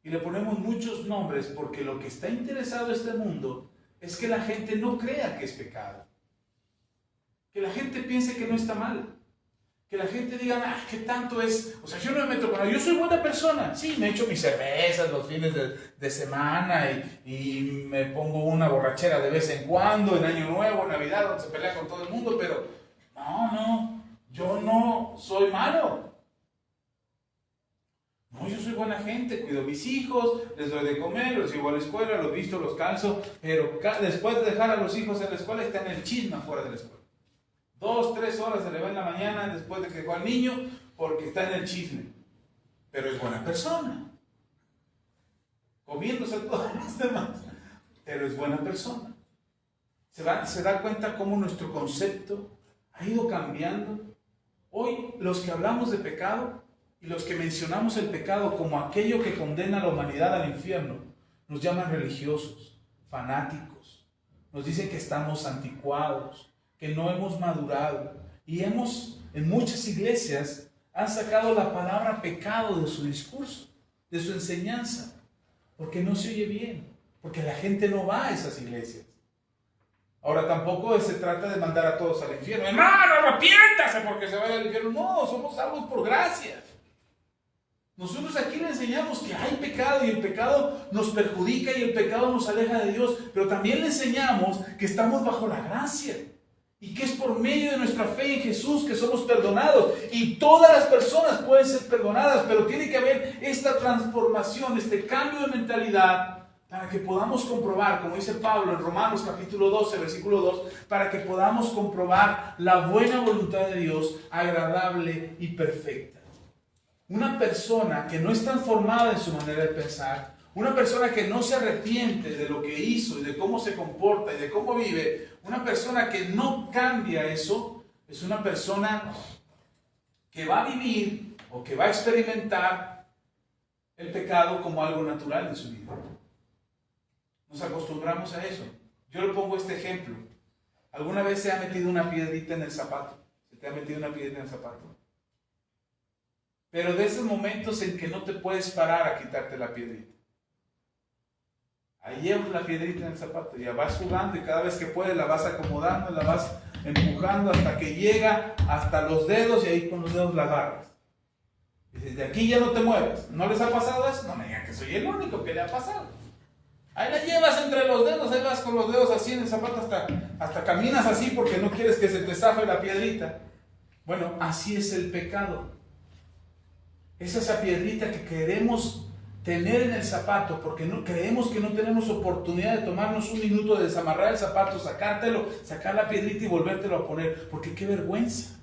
Y le ponemos muchos nombres porque lo que está interesado este mundo es que la gente no crea que es pecado. Que la gente piense que no está mal. Que la gente diga, ¿qué tanto es? O sea, yo no me meto con... Yo soy buena persona. Sí, me echo mis cervezas los fines de semana y me pongo una borrachera de vez en cuando, en Año Nuevo, en Navidad, donde se pelea con todo el mundo, pero no, yo no soy malo. No, yo soy buena gente, cuido a mis hijos, les doy de comer, los llevo a la escuela, los visto, los calzo, pero después de dejar a los hijos en la escuela están en el chisme afuera de la escuela. 2, 3 horas se le va en la mañana después de que dejó al niño porque está en el chisme. Pero es buena persona. Comiéndose a todos los demás. Pero es buena persona. Se da cuenta cómo nuestro concepto ha ido cambiando. Hoy los que hablamos de pecado y los que mencionamos el pecado como aquello que condena a la humanidad al infierno, nos llaman religiosos, fanáticos. Nos dicen que estamos anticuados, que no hemos madurado. Y en muchas iglesias han sacado la palabra pecado de su discurso. de su enseñanza, porque no se oye bien, porque la gente no va a esas iglesias. Ahora tampoco se trata de mandar a todos al infierno. Hermano, arrepiéntase porque se vaya al infierno. No, somos salvos por gracia. Nosotros aquí le enseñamos que hay pecado y el pecado nos perjudica y el pecado nos aleja de Dios, pero también le enseñamos que estamos bajo la gracia y que es por medio de nuestra fe en Jesús que somos perdonados, y todas las personas pueden ser perdonadas, pero tiene que haber esta transformación, este cambio de mentalidad, para que podamos comprobar, como dice Pablo en Romanos capítulo 12, versículo 2, para que podamos comprobar la buena voluntad de Dios, agradable y perfecta. Una persona que no es transformada en su manera de pensar, una persona que no se arrepiente de lo que hizo y de cómo se comporta y de cómo vive, una persona que no cambia eso, es una persona que va a vivir o que va a experimentar el pecado como algo natural en su vida. Nos acostumbramos a eso. Yo le pongo este ejemplo. ¿Alguna vez se ha metido una piedrita en el zapato? ¿Se te ha metido una piedrita en el zapato? Pero de esos momentos en que no te puedes parar a quitarte la piedrita. Ahí llevas la piedrita en el zapato, ya vas jugando y cada vez que puedes la vas acomodando, la vas empujando hasta que llega hasta los dedos y ahí con los dedos la agarras. Y desde aquí ya no te mueves. ¿No les ha pasado eso? No me digan que soy el único que le ha pasado. Ahí la llevas entre los dedos, ahí vas con los dedos así en el zapato hasta caminas así porque no quieres que se te zafe la piedrita. Bueno, así es el pecado. Es esa piedrita que queremos tener en el zapato porque no creemos que no tenemos oportunidad de tomarnos un minuto de desamarrar el zapato, sacártelo, sacar la piedrita y volvértelo a poner, porque qué vergüenza.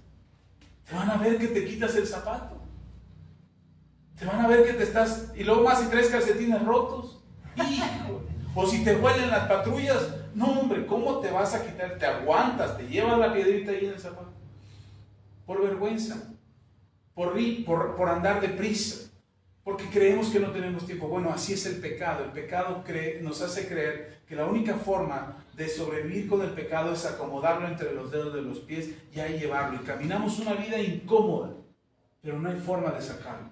Te van a ver que te quitas el zapato. Te van a ver que te estás, y luego más si traes calcetines rotos. Híjole. O si te huelen las patrullas, no hombre, ¿cómo te vas a quitar? Te aguantas, te llevas la piedrita ahí en el zapato. Por vergüenza. Por andar deprisa, porque creemos que no tenemos tiempo. Bueno, así es el pecado. El pecado nos hace creer que la única forma de sobrevivir con el pecado es acomodarlo entre los dedos de los pies y ahí llevarlo. Y caminamos una vida incómoda, pero no hay forma de sacarlo.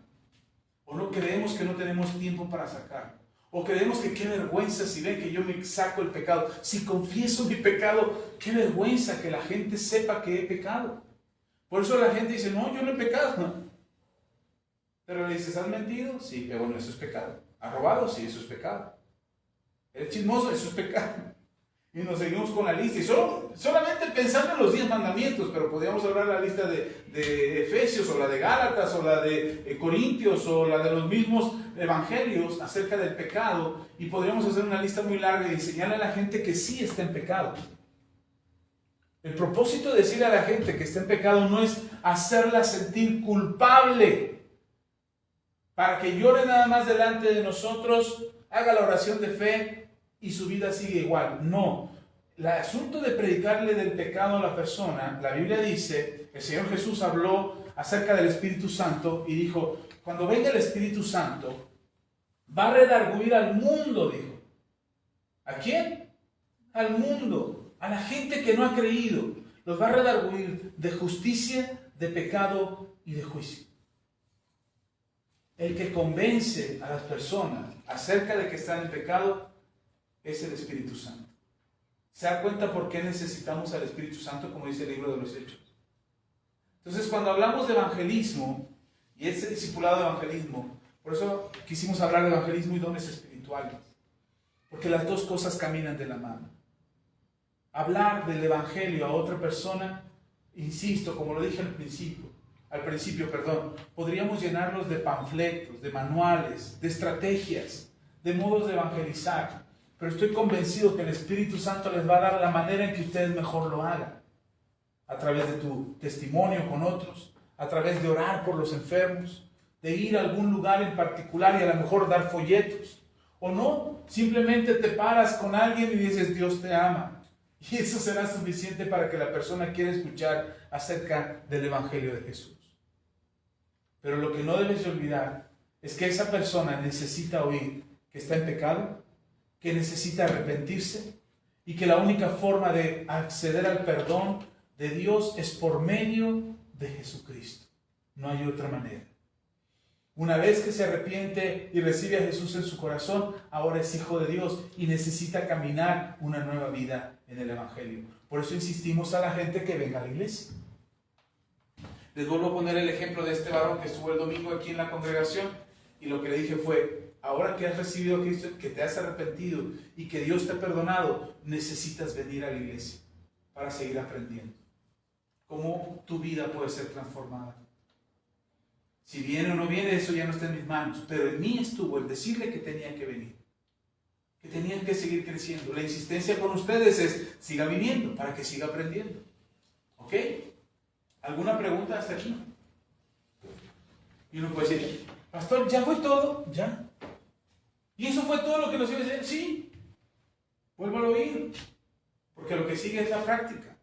O no creemos que no tenemos tiempo para sacarlo. O creemos que qué vergüenza si ven que yo me saco el pecado. Si confieso mi pecado, qué vergüenza que la gente sepa que he pecado. Por eso la gente dice, no, yo no he pecado. ¿No? Pero le dices, ¿has mentido? Sí, pero bueno, eso es pecado. ¿Has robado? Sí, eso es pecado. ¿Eres chismoso? Eso es pecado. Y nos seguimos con la lista. Y solamente pensando en los 10 mandamientos, pero podríamos hablar de la lista de Efesios, o la de Gálatas, o la de Corintios, o la de los mismos evangelios acerca del pecado. Y podríamos hacer una lista muy larga y enseñarle a la gente que sí está en pecado. El propósito de decirle a la gente que está en pecado no es hacerla sentir culpable para que llore nada más delante de nosotros, haga la oración de fe y su vida sigue igual. No. El asunto de predicarle del pecado a la persona, la Biblia dice, el Señor Jesús habló acerca del Espíritu Santo y dijo, cuando venga el Espíritu Santo, va a redarguir al mundo, dijo. ¿A quién? Al mundo. A la gente que no ha creído, los va a redarguir de justicia, de pecado y de juicio. El que convence a las personas acerca de que están en pecado es el Espíritu Santo. ¿Se da cuenta por qué necesitamos al Espíritu Santo, como dice el libro de los Hechos? Entonces, cuando hablamos de evangelismo, y ese discipulado de evangelismo, por eso quisimos hablar de evangelismo y dones espirituales, porque las dos cosas caminan de la mano. Hablar del evangelio a otra persona, insisto, como lo dije al principio, podríamos llenarlos de panfletos, de manuales, de estrategias, de modos de evangelizar, pero estoy convencido que el Espíritu Santo les va a dar la manera en que ustedes mejor lo hagan, a través de tu testimonio con otros, a través de orar por los enfermos, de ir a algún lugar en particular y a lo mejor dar folletos, o no, simplemente te paras con alguien y dices, Dios te ama. Y eso será suficiente para que la persona quiera escuchar acerca del Evangelio de Jesús. Pero lo que no debes de olvidar es que esa persona necesita oír que está en pecado, que necesita arrepentirse y que la única forma de acceder al perdón de Dios es por medio de Jesucristo. No hay otra manera. Una vez que se arrepiente y recibe a Jesús en su corazón, ahora es hijo de Dios y necesita caminar una nueva vida en el Evangelio. Por eso insistimos a la gente que venga a la iglesia. Les vuelvo a poner el ejemplo de este varón que estuvo el domingo aquí en la congregación y lo que le dije fue, ahora que has recibido a Cristo, que te has arrepentido y que Dios te ha perdonado, necesitas venir a la iglesia para seguir aprendiendo cómo tu vida puede ser transformada. Si viene o no viene, eso ya no está en mis manos, pero en mí estuvo el decirle que tenía que venir, que tenían que seguir creciendo. La insistencia con ustedes es, siga viniendo para que siga aprendiendo. ¿Ok? ¿Alguna pregunta hasta aquí? Y uno puede decir, pastor, ¿ya fue todo? ¿Ya? ¿Y eso fue todo lo que nos iba a decir? Sí. Vuélvalo a oír. Porque lo que sigue es la práctica.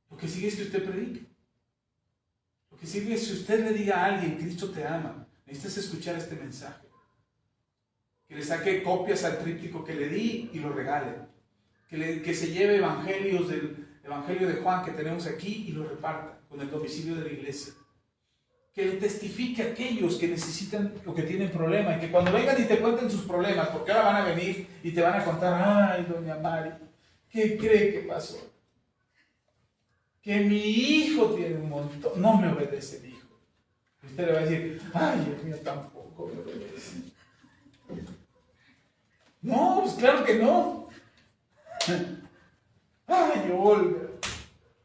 Lo que sigue es que usted predique. Lo que sigue es si usted le diga a alguien, Cristo te ama, necesitas escuchar este mensaje. Que le saque copias al tríptico que le di y lo regale. Que se lleve evangelios del Evangelio de Juan que tenemos aquí y lo reparta con el domicilio de la iglesia. Que le testifique a aquellos que necesitan o que tienen problemas y que cuando vengan y te cuenten sus problemas, porque ahora van a venir y te van a contar, ay, doña Mari, ¿qué cree que pasó? Que mi hijo tiene un montón, no me obedece el hijo. Y usted le va a decir, ay, el mío tampoco me obedece. No, pues claro que no. Ay, Olga,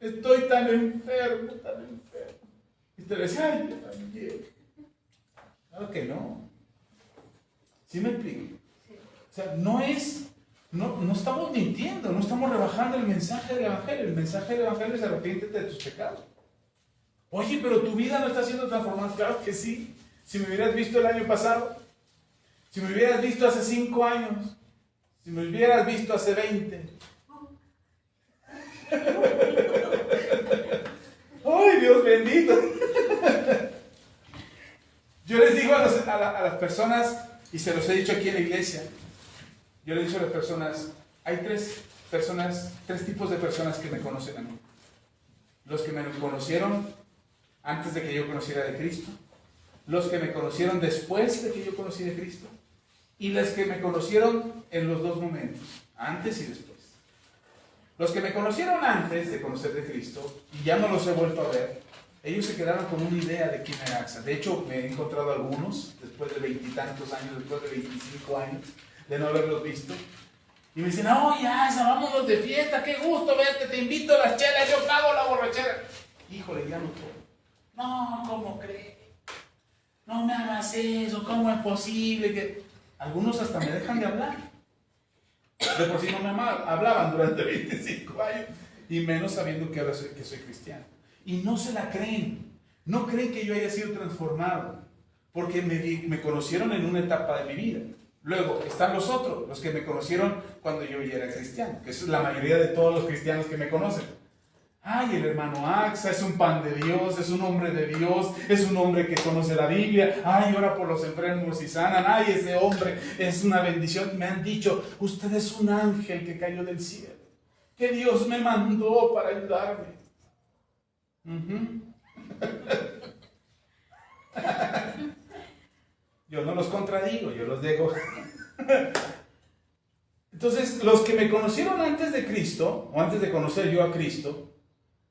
estoy tan enfermo, tan enfermo. Y usted le dice, ay, yo también. Claro que no. ¿Sí me explico? O sea, no estamos mintiendo, no estamos rebajando el mensaje del Evangelio. El mensaje del Evangelio es arrepiéntete de tus pecados. Oye, pero tu vida no está siendo transformada. Claro que sí. Si me hubieras visto el año pasado, si me hubieras visto hace 5 años, si me hubieras visto hace 20. ¡Ay, Dios bendito! Yo les digo a las personas, y se los he dicho aquí en la iglesia, yo les he dicho a las personas, hay tres tipos de personas que me conocen a mí. Los que me conocieron antes de que yo conociera de Cristo, los que me conocieron después de que yo conocí de Cristo, y los que me conocieron en los dos momentos, antes y después. Los que me conocieron antes de conocer de Cristo, y ya no los he vuelto a ver, ellos se quedaron con una idea de quién era AXA. De hecho, me he encontrado algunos, después de 20 y tantos años, después de 25 años, de no haberlos visto, y me dicen, oye, AXA, vámonos de fiesta, qué gusto verte, te invito a las chelas, yo pago la borrachera. Híjole, ya no puedo. No, ¿cómo crees? No me hagas eso, ¿cómo es posible que...? Algunos hasta me dejan de hablar. De por sí no me hablaban durante 25 años, y menos sabiendo que ahora soy cristiano. Y no se la creen, no creen que yo haya sido transformado, porque me conocieron en una etapa de mi vida. Luego están los otros, los que me conocieron cuando yo ya era cristiano, que es la mayoría de todos los cristianos que me conocen. Ay, el hermano AXA es un pan de Dios, es un hombre de Dios, es un hombre que conoce la Biblia. Ay, ora por los enfermos y sanan. Ay, ese hombre es una bendición. Me han dicho, usted es un ángel que cayó del cielo, que Dios me mandó para ayudarme. Yo no los contradigo, yo los dejo. Entonces, los que me conocieron antes de Cristo, o antes de conocer yo a Cristo,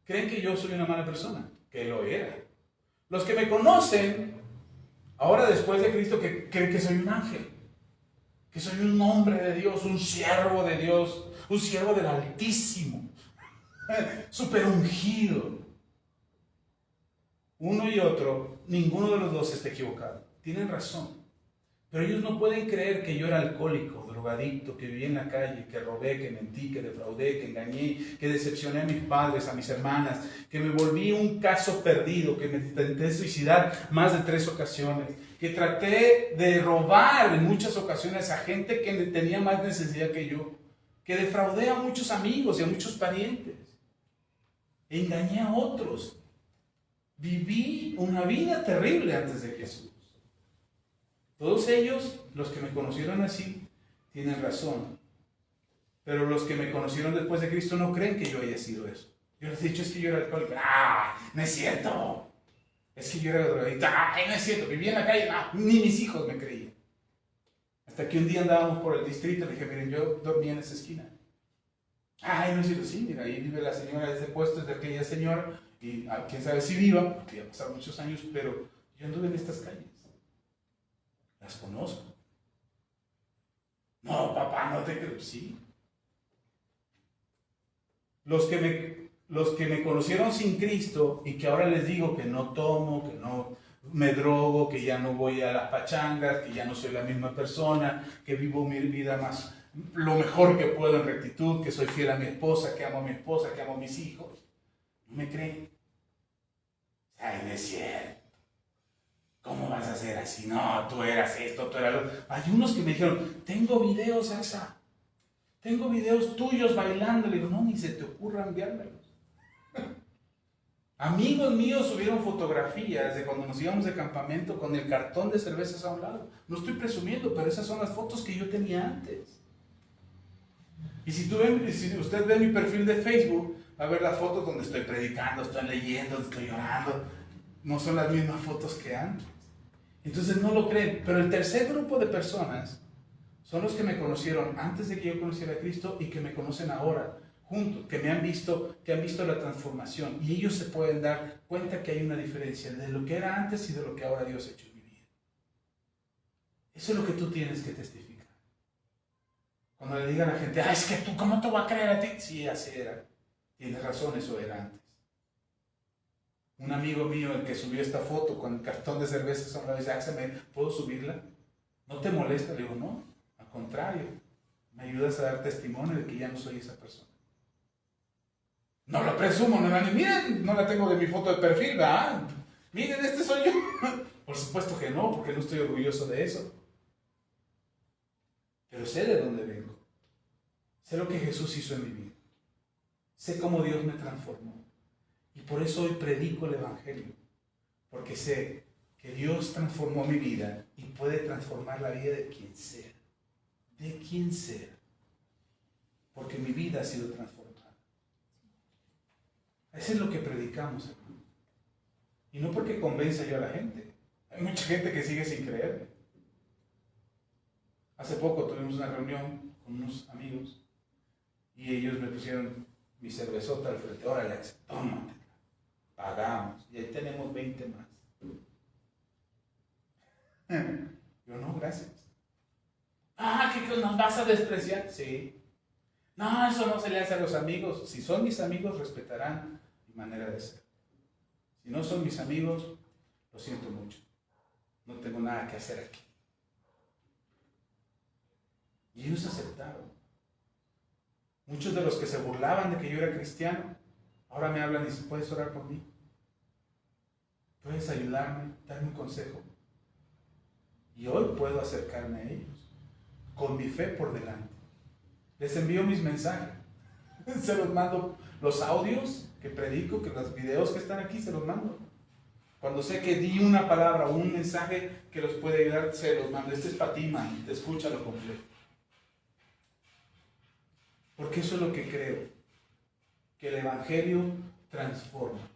creen que yo soy una mala persona, que lo era. Los que me conocen, ahora después de Cristo, que creen que soy un ángel, que soy un hombre de Dios, un siervo de Dios, un siervo del Altísimo, súper ungido. Uno y otro, ninguno de los dos está equivocado. Tienen razón. Pero ellos no pueden creer que yo era alcohólico, drogadicto, que viví en la calle, que robé, que mentí, que defraudé, que engañé, que decepcioné a mis padres, a mis hermanas, que me volví un caso perdido, que me intenté suicidar más de 3 ocasiones, que traté de robar en muchas ocasiones a gente que tenía más necesidad que yo, que defraudé a muchos amigos y a muchos parientes, engañé a otros. Viví una vida terrible antes de Jesús. Todos ellos, los que me conocieron así, tienen razón. Pero los que me conocieron después de Cristo no creen que yo haya sido eso. Yo les he dicho, es que yo era alcohólico. ¡Ah! ¡No es cierto! Es que yo era drogadicto. Ay, no es cierto, vivía en la calle. No, ni mis hijos me creían. Hasta que un día andábamos por el distrito, le dije, miren, yo dormía en esa esquina. Ay, no es cierto, sí, mira, ahí vive la señora de ese puesto, es de aquella señora, y quién sabe si viva, porque ya pasaron muchos años, pero yo anduve en estas calles. Las conozco. No, papá, no te creo. Sí. Los que me conocieron sin Cristo y que ahora les digo que no tomo, que no me drogo, que ya no voy a las pachangas, que ya no soy la misma persona, que vivo mi vida más lo mejor que puedo en rectitud, que soy fiel a mi esposa, que amo a mi esposa, que amo a mis hijos, no me creen. Ay, no es cierto. ¿Cómo vas a ser así? No, tú eras esto, tú eras lo otro. Hay unos que me dijeron, tengo videos, Elsa. Tengo videos tuyos bailando. Le digo, no, ni se te ocurra enviármelos. Amigos míos subieron fotografías de cuando nos íbamos de campamento con el cartón de cervezas a un lado. No estoy presumiendo, pero esas son las fotos que yo tenía antes. Y si usted ve mi perfil de Facebook, va a ver las fotos donde estoy predicando, estoy leyendo, estoy llorando. No son las mismas fotos que antes. Entonces no lo creen. Pero el tercer grupo de personas son los que me conocieron antes de que yo conociera a Cristo y que me conocen ahora, juntos, que han visto la transformación. Y ellos se pueden dar cuenta que hay una diferencia de lo que era antes y de lo que ahora Dios ha hecho en mi vida. Eso es lo que tú tienes que testificar. Cuando le digan a la gente, es que tú, ¿cómo te voy a creer a ti? Sí, así era. Tienes razón, eso era antes. Un amigo mío, el que subió esta foto con el cartón de cervezas, me dice, ¿puedo subirla? ¿No te molesta? Le digo, no, al contrario, me ayudas a dar testimonio de que ya no soy esa persona. No lo presumo, no, miren, no la tengo de mi foto de perfil, ¿verdad? Miren, este soy yo. Por supuesto que no, porque no estoy orgulloso de eso. Pero sé de dónde vengo. Sé lo que Jesús hizo en mi vida. Sé cómo Dios me transformó. Y por eso hoy predico el Evangelio. Porque sé que Dios transformó mi vida y puede transformar la vida de quien sea. De quien sea. Porque mi vida ha sido transformada. Eso es lo que predicamos, hermano. Y no porque convenza yo a la gente. Hay mucha gente que sigue sin creerme. Hace poco tuvimos una reunión con unos amigos y ellos me pusieron mi cervezota al frente. Órale, tómate. Pagamos. Y ahí tenemos 20 más. Yo no, gracias. ¿Que nos vas a despreciar? Sí. No, eso no se le hace a los amigos. Si son mis amigos, respetarán mi manera de ser. Si no son mis amigos, lo siento mucho. No tengo nada que hacer aquí. Y ellos aceptaron. Muchos de los que se burlaban de que yo era cristiano, ahora me hablan y dicen, ¿puedes orar por mí? ¿Puedes ayudarme? Darme un consejo. Y hoy puedo acercarme a ellos, con mi fe por delante. Les envío mis mensajes. Se los mando, los audios que predico, que los videos que están aquí, se los mando. Cuando sé que di una palabra o un mensaje que los puede ayudar, se los mando. Este es para ti, man, escúchalo completo. Porque eso es lo que creo, que el Evangelio transforma.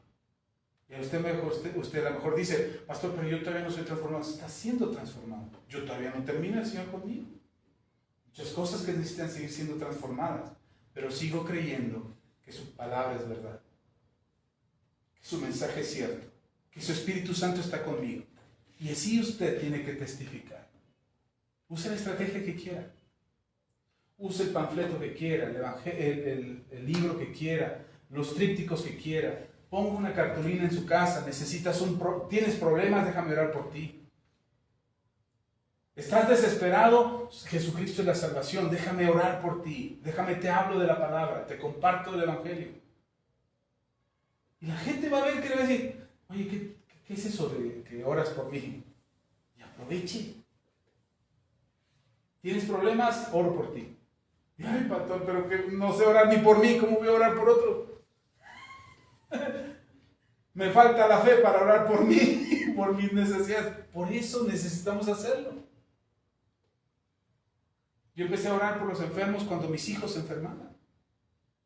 Y usted a lo mejor dice, pastor, pero yo todavía no soy transformado. Está siendo transformado. Yo todavía no termino el Señor conmigo. Muchas cosas que necesitan seguir siendo transformadas, pero sigo creyendo que su palabra es verdad, que su mensaje es cierto, que su Espíritu Santo está conmigo. Y así usted tiene que testificar. Use la estrategia que quiera. Use el panfleto que quiera, el libro que quiera, los trípticos que quiera. Ponga una cartulina en su casa. Tienes problemas, déjame orar por ti. ¿Estás desesperado? Jesucristo es la salvación. Déjame orar por ti. Te hablo de la palabra. Te comparto el Evangelio. Y la gente va a ver que le va a decir, oye, ¿qué es eso de que oras por mí? Y aproveche. ¿Tienes problemas? Oro por ti. Ay, pastor, pero que no sé orar ni por mí. ¿Cómo voy a orar por otro? Me falta la fe para orar por mí, por mis necesidades. Por eso necesitamos hacerlo. Yo empecé a orar por los enfermos cuando mis hijos se enfermaban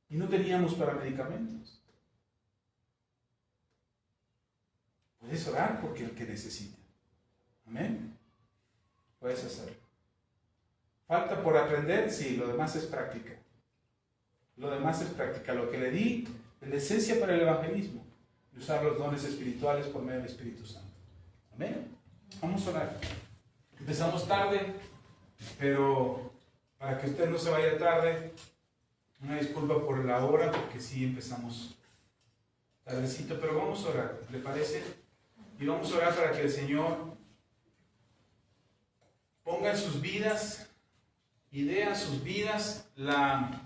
y no teníamos para medicamentos. Puedes orar porque el que necesita. Amén. Puedes hacerlo. ¿Falta por aprender? Sí, lo demás es práctica. Lo demás es práctica. Lo que le di es la esencia para el evangelismo. Y usar los dones espirituales por medio del Espíritu Santo. Amén. Vamos a orar. Empezamos tarde, pero para que usted no se vaya tarde, una disculpa por la hora, porque sí empezamos tardecito, pero vamos a orar, ¿le parece? Y vamos a orar para que el Señor ponga en sus vidas, idea sus vidas, la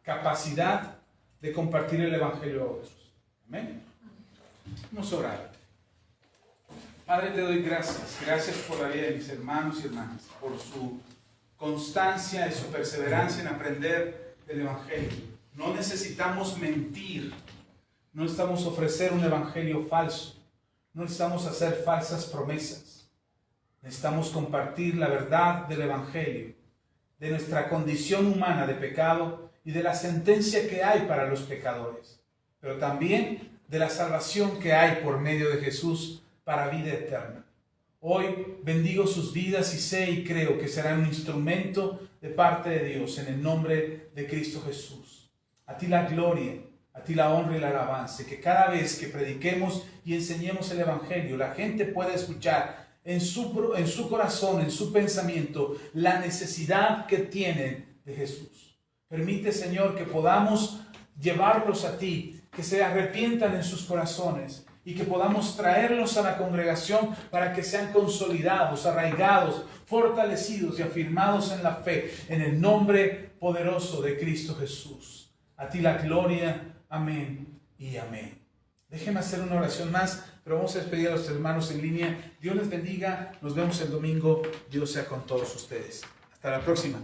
capacidad de compartir el Evangelio a otros. Amén. Vamos a orar. Padre, te doy gracias. Gracias por la vida de mis hermanos y hermanas, por su constancia y su perseverancia en aprender el Evangelio. No necesitamos mentir. No necesitamos ofrecer un evangelio falso. No necesitamos hacer falsas promesas. Necesitamos compartir la verdad del evangelio, de nuestra condición humana de pecado y de la sentencia que hay para los pecadores, pero también de la salvación que hay por medio de Jesús para vida eterna. Hoy bendigo sus vidas y sé y creo que serán un instrumento de parte de Dios en el nombre de Cristo Jesús. A ti la gloria, a ti la honra y la alabanza, que cada vez que prediquemos y enseñemos el Evangelio, la gente pueda escuchar en su corazón, en su pensamiento, la necesidad que tienen de Jesús. Permite, Señor, que podamos llevarlos a ti, que se arrepientan en sus corazones y que podamos traerlos a la congregación para que sean consolidados, arraigados, fortalecidos y afirmados en la fe, en el nombre poderoso de Cristo Jesús. A ti la gloria. Amén y amén. Déjenme hacer una oración más, pero vamos a despedir a los hermanos en línea. Dios les bendiga. Nos vemos el domingo. Dios sea con todos ustedes. Hasta la próxima.